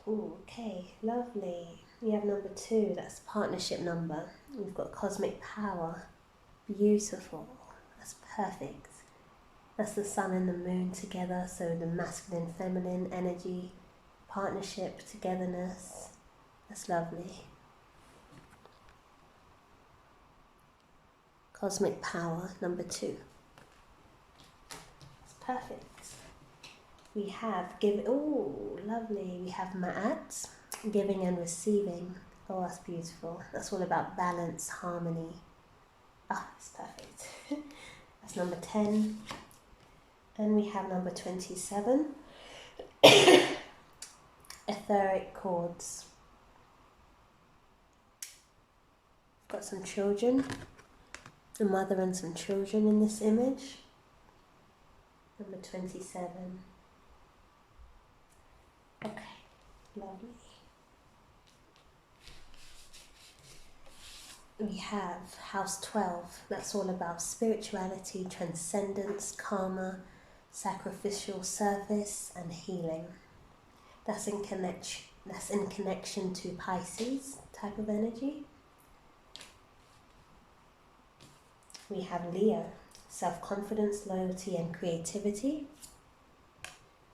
Ooh, okay, lovely. We have number 2, that's partnership number. We've got cosmic power. Beautiful. That's perfect. That's the sun and the moon together, so the masculine, feminine energy, partnership, togetherness. That's lovely. Cosmic power, number 2. That's perfect. We have oh, lovely. We have Ma'at, giving and receiving. Oh, that's beautiful. That's all about balance, harmony. Ah, it's perfect. That's number 10. And we have number 27. etheric chords. Got some children, a mother and some children in this image. Number 27. Okay, lovely. We have house 12. That's all about spirituality, transcendence, karma, sacrificial service, and healing. That's in connection to Pisces type of energy. We have Leo, self-confidence, loyalty, and creativity.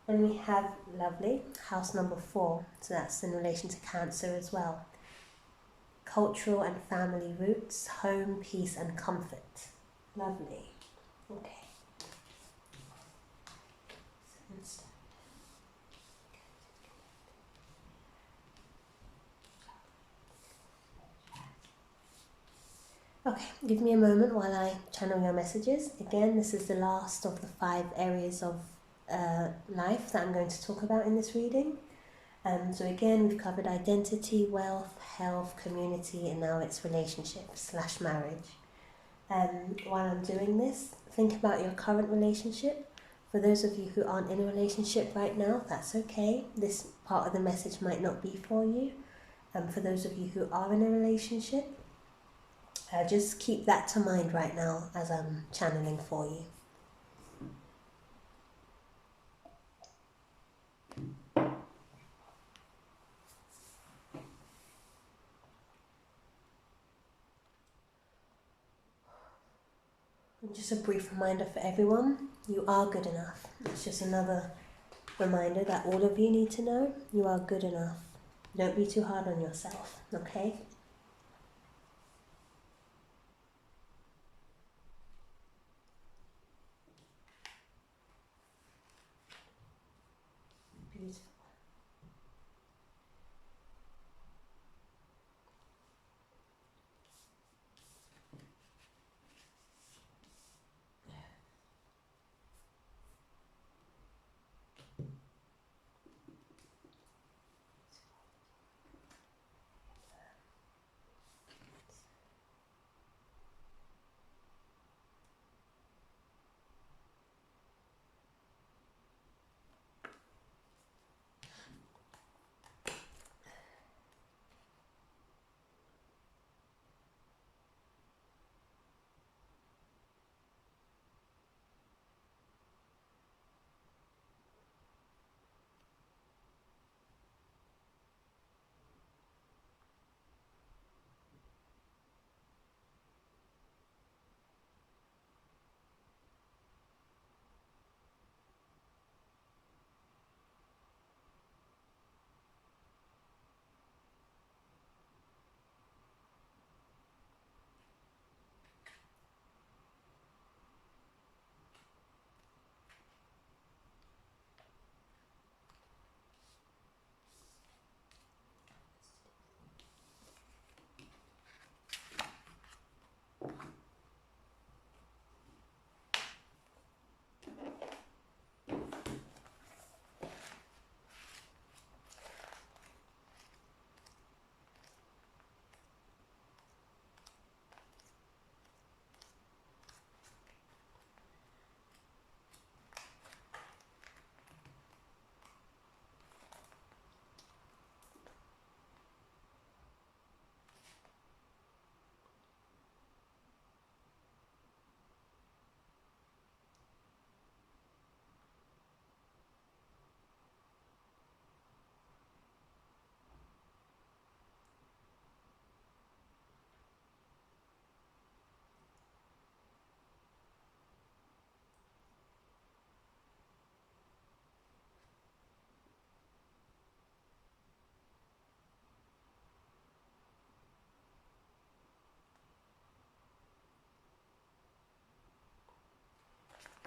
And we have, lovely, house number 4. So that's in relation to Cancer as well. Cultural and family roots, home, peace, and comfort. Lovely. Okay. Okay, give me a moment while I channel your messages. Again, this is the last of the 5 areas of life that I'm going to talk about in this reading. So again, we've covered identity, wealth, health, community, and now it's relationship/marriage. While I'm doing this, think about your current relationship. For those of you who aren't in a relationship right now, that's okay. This part of the message might not be for you. For those of you who are in a relationship, just keep that to mind right now as I'm channeling for you. And just a brief reminder for everyone, you are good enough. It's just another reminder that all of you need to know, you are good enough. Don't be too hard on yourself, okay? Beautiful.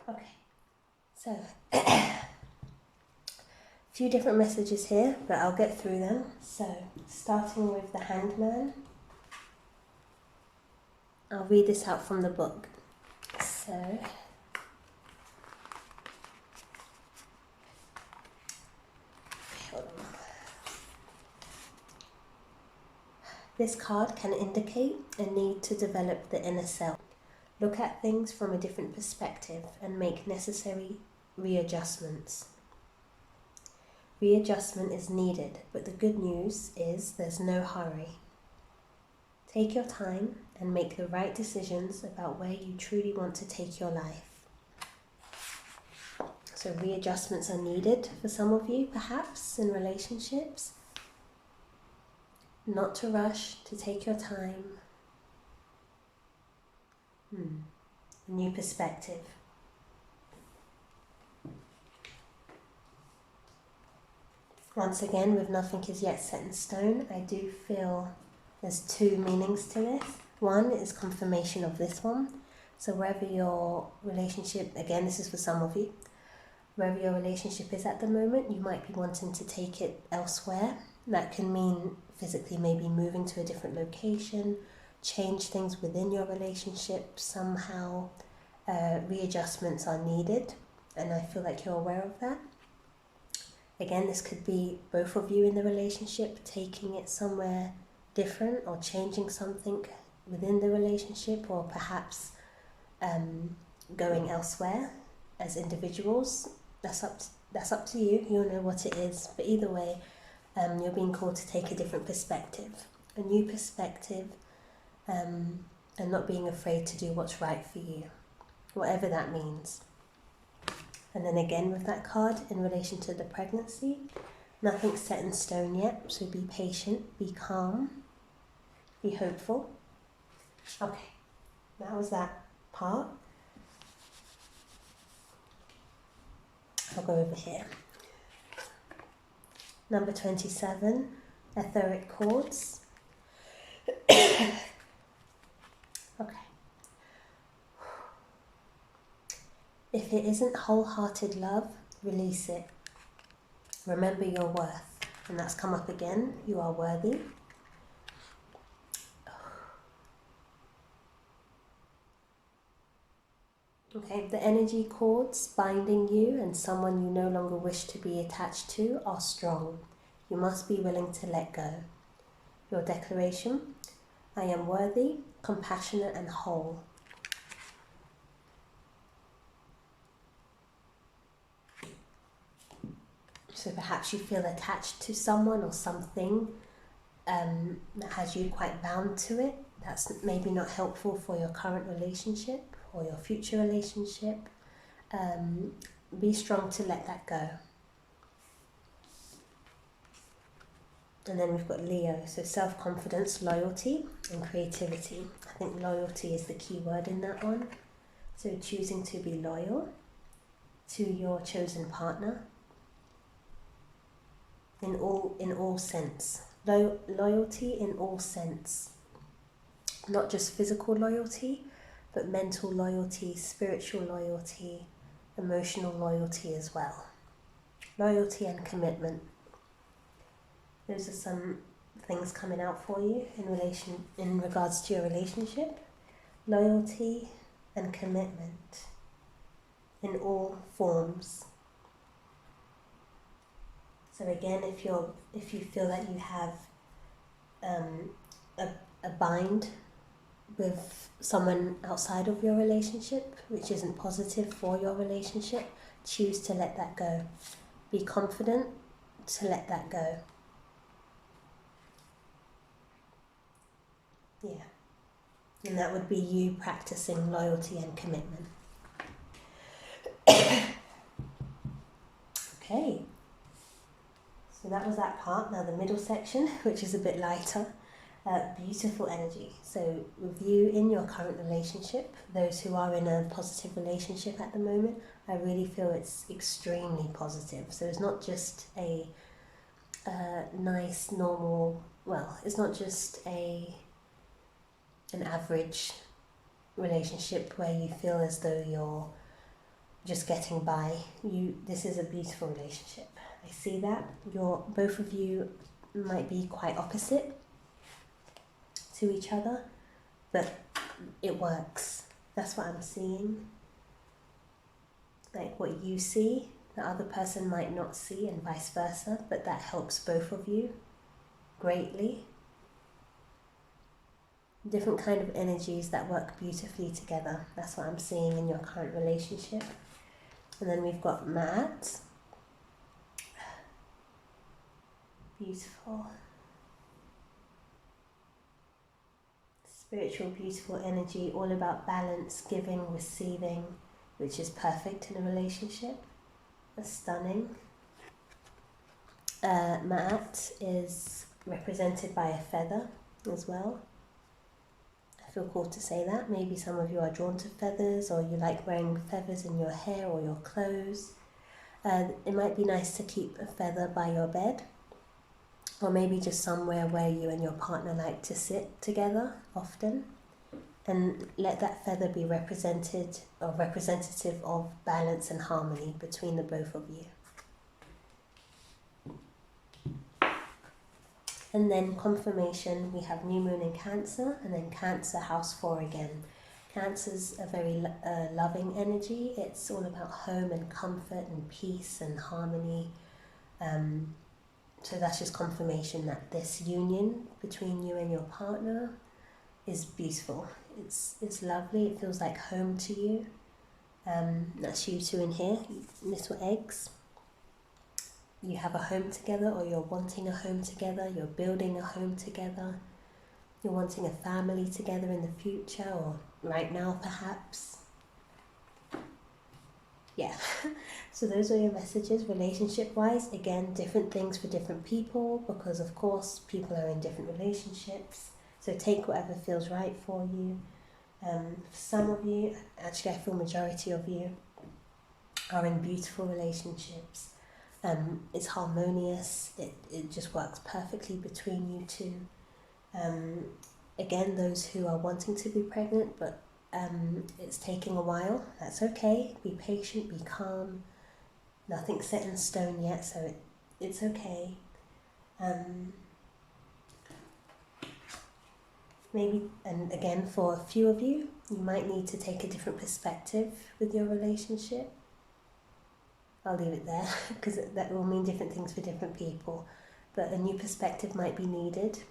Okay, so a few different messages here, but I'll get through them. So, starting with the Hanged Man, I'll read this out from the book. So, This card can indicate a need to develop the inner self. Look at things from a different perspective and make necessary readjustments. Readjustment is needed, but the good news is there's no hurry. Take your time and make the right decisions about where you truly want to take your life. So readjustments are needed for some of you, perhaps, in relationships. Not to rush, to take your time. A new perspective. Once again, with nothing is yet set in stone, I do feel there's two meanings to this. One is confirmation of this one. So wherever your relationship, again, this is for some of you, wherever your relationship is at the moment, you might be wanting to take it elsewhere. That can mean physically maybe moving to a different location, change things within your relationship somehow. Readjustments are needed, and I feel like you're aware of that. Again, this could be both of you in the relationship taking it somewhere different or changing something within the relationship, or perhaps going elsewhere as individuals. That's up to you. You'll know what it is. But either way, you're being called to take a different perspective, a new perspective, and not being afraid to do what's right for you, whatever that means. And then again with that card in relation to the pregnancy, nothing's set in stone yet, so be patient, be calm, be hopeful. Okay, that was that part. I'll go over here. Number 27, etheric chords. Okay. If it isn't wholehearted love, release it. Remember your worth. And that's come up again. You are worthy. Okay, the energy cords binding you and someone you no longer wish to be attached to are strong. You must be willing to let go. Your declaration: I am worthy, compassionate and whole. So perhaps you feel attached to someone or something that has you quite bound to it. That's maybe not helpful for your current relationship or your future relationship. Be strong to let that go. And then we've got Leo, so self-confidence, loyalty and creativity. I think loyalty is the key word in that one. So choosing to be loyal to your chosen partner in all sense. Loyalty in all sense. Not just physical loyalty, but mental loyalty, spiritual loyalty, emotional loyalty as well. Loyalty and commitment. Those are some things coming out for you in regards to your relationship. Loyalty and commitment in all forms. So again, if you feel that you have a bind with someone outside of your relationship, which isn't positive for your relationship, choose to let that go. Be confident to let that go. Yeah. And that would be you practicing loyalty and commitment. Okay. So that was that part. Now the middle section, which is a bit lighter. Beautiful energy. So with you in your current relationship, those who are in a positive relationship at the moment, I really feel it's extremely positive. So it's not just a nice, normal, well, it's not just an average relationship where you feel as though you're just getting by. This is a beautiful relationship. I see that. Both of you might be quite opposite to each other, but it works. That's what I'm seeing. Like what you see, the other person might not see, and vice versa, but that helps both of you greatly. different kind of energies that work beautifully together. That's what I'm seeing in your current relationship. And then we've got Matt. Beautiful. Spiritual, beautiful energy, all about balance, giving, receiving, which is perfect in a relationship. That's stunning. Maat is represented by a feather as well. I feel called to say that. Maybe some of you are drawn to feathers, or you like wearing feathers in your hair or your clothes. It might be nice to keep a feather by your bed, or maybe just somewhere where you and your partner like to sit together often, and let that feather be represented or representative of balance and harmony between the both of you. And then confirmation, we have new moon in Cancer, and then Cancer, house 4 again. Cancer's a very loving energy. It's all about home and comfort and peace and harmony. So that's just confirmation that this union between you and your partner is beautiful. It's lovely. It feels like home to you. That's you two in here, little eggs. You have a home together, or you're wanting a home together, you're building a home together, you're wanting a family together in the future, or right now perhaps. Yeah, so those are your messages relationship-wise. Again, different things for different people, because of course people are in different relationships. So take whatever feels right for you. For some of you, actually I feel majority of you are in beautiful relationships. It's harmonious, it just works perfectly between you two. Again, those who are wanting to be pregnant, but it's taking a while, that's okay. Be patient, be calm. Nothing's set in stone yet, so it's okay. Maybe, and again, for a few of you, you might need to take a different perspective with your relationship. I'll leave it there, because that will mean different things for different people. But a new perspective might be needed.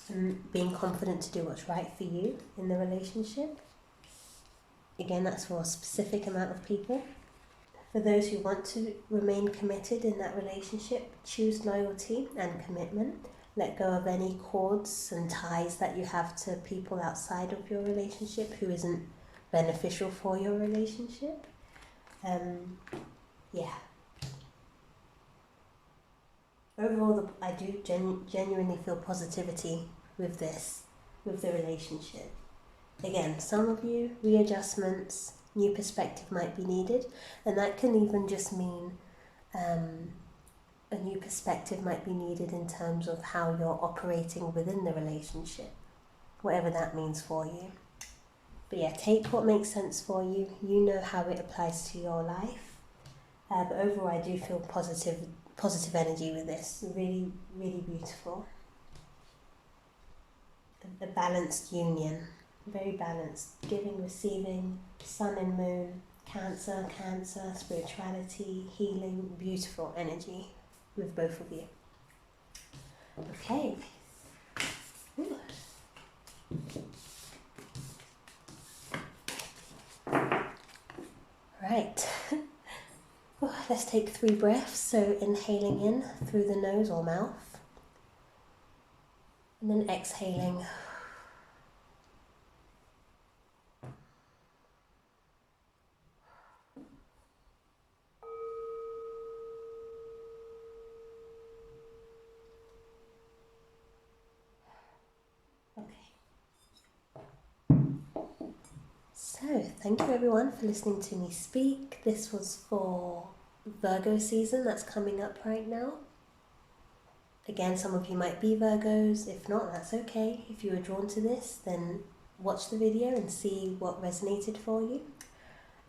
And being confident to do what's right for you in the relationship. Again, that's for a specific amount of people. For those who want to remain committed in that relationship, choose loyalty and commitment. Let go of any cords and ties that you have to people outside of your relationship who isn't beneficial for your relationship. Yeah. Overall, I do genuinely feel positivity with this, with the relationship. Again, some of you, readjustments, new perspective might be needed, and that can even just mean a new perspective might be needed in terms of how you're operating within the relationship, whatever that means for you. But yeah, take what makes sense for you. You know how it applies to your life. But overall, I do feel positive energy with this. Really, really beautiful. A balanced union. Very balanced. Giving, receiving, sun and moon, cancer, spirituality, healing. Beautiful energy with both of you. Okay. Ooh. Right, let's take 3 breaths. So inhaling in through the nose or mouth, and then exhaling. So, thank you everyone for listening to me speak. This was for Virgo season that's coming up right now. Again, some of you might be Virgos. If not, that's okay. If you were drawn to this, then watch the video and see what resonated for you.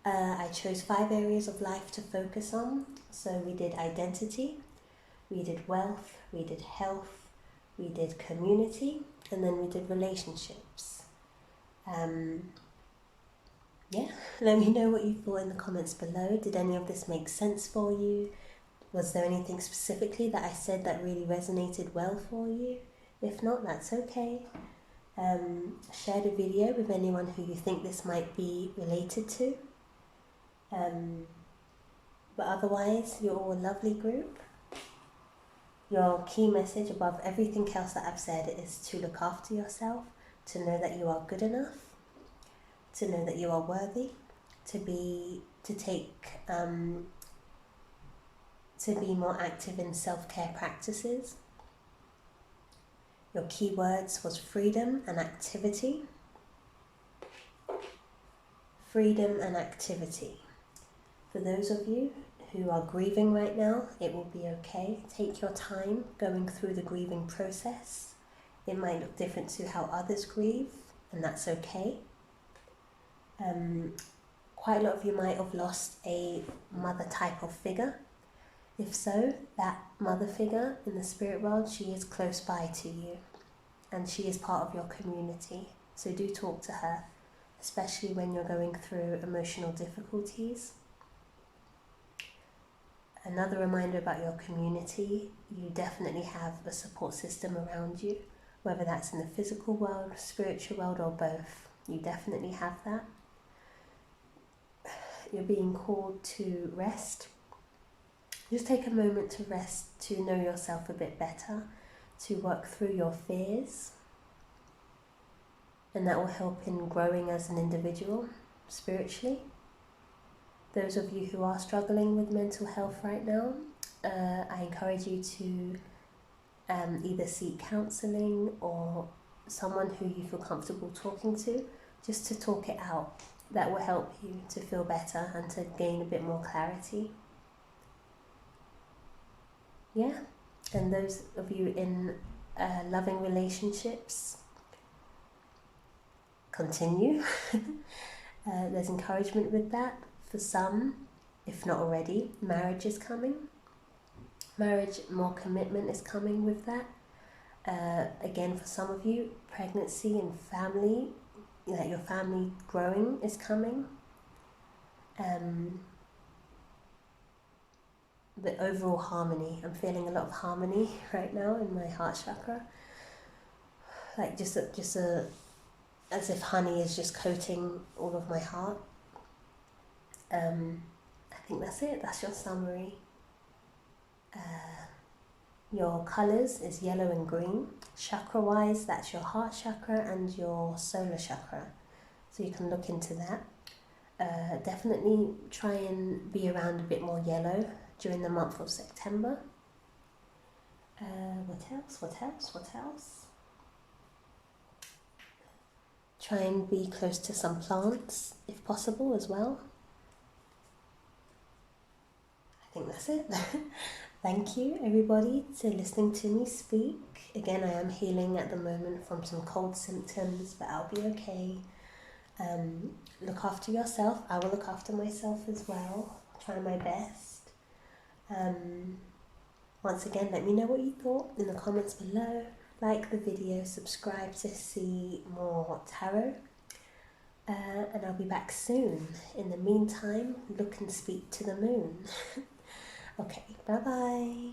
I chose 5 areas of life to focus on. So we did identity, we did wealth, we did health, we did community, and then we did relationships. Yeah, let me know what you thought in the comments below. Did any of this make sense for you? Was there anything specifically that I said that really resonated well for you? If not, that's okay. Share the video with anyone who you think this might be related to. But otherwise, you're all a lovely group. Your key message above everything else that I've said is to look after yourself, to know that you are good enough, to know that you are worthy, to be more active in self-care practices. Your key words was freedom and activity. Freedom and activity. For those of you who are grieving right now, it will be okay. Take your time going through the grieving process. It might look different to how others grieve, and that's okay. Quite a lot of you might have lost a mother type of figure. If so, that mother figure in the spirit world, she is close by to you, and she is part of your community. So do talk to her, especially when you're going through emotional difficulties. Another reminder about your community, you definitely have a support system around you, whether that's in the physical world, spiritual world, or both. You definitely have that. You're being called to rest. Just take a moment to rest, to know yourself a bit better, to work through your fears, and that will help in growing as an individual spiritually. Those of you who are struggling with mental health right now, I encourage you to either seek counselling or someone who you feel comfortable talking to, just to talk it out. That will help you to feel better and to gain a bit more clarity. Yeah, and those of you in loving relationships, continue. There's encouragement with that. For some, if not already, marriage is coming. Marriage, more commitment is coming with that. Again, for some of you, pregnancy and family, your family growing is coming. The overall harmony, I'm feeling a lot of harmony right now in my heart chakra. Like just as if honey is just coating all of my heart. I think that's it. That's your summary. Your colours is yellow and green. Chakra-wise, that's your heart chakra and your solar chakra. So you can look into that. Definitely try and be around a bit more yellow during the month of September. What else? Try and be close to some plants, if possible, as well. I think that's it. Thank you, everybody, for listening to me speak. Again, I am healing at the moment from some cold symptoms, but I'll be okay. Look after yourself. I will look after myself as well. Try my best. Once again, let me know what you thought in the comments below. Like the video, subscribe to see more tarot. And I'll be back soon. In the meantime, look and speak to the moon. Okay, bye-bye.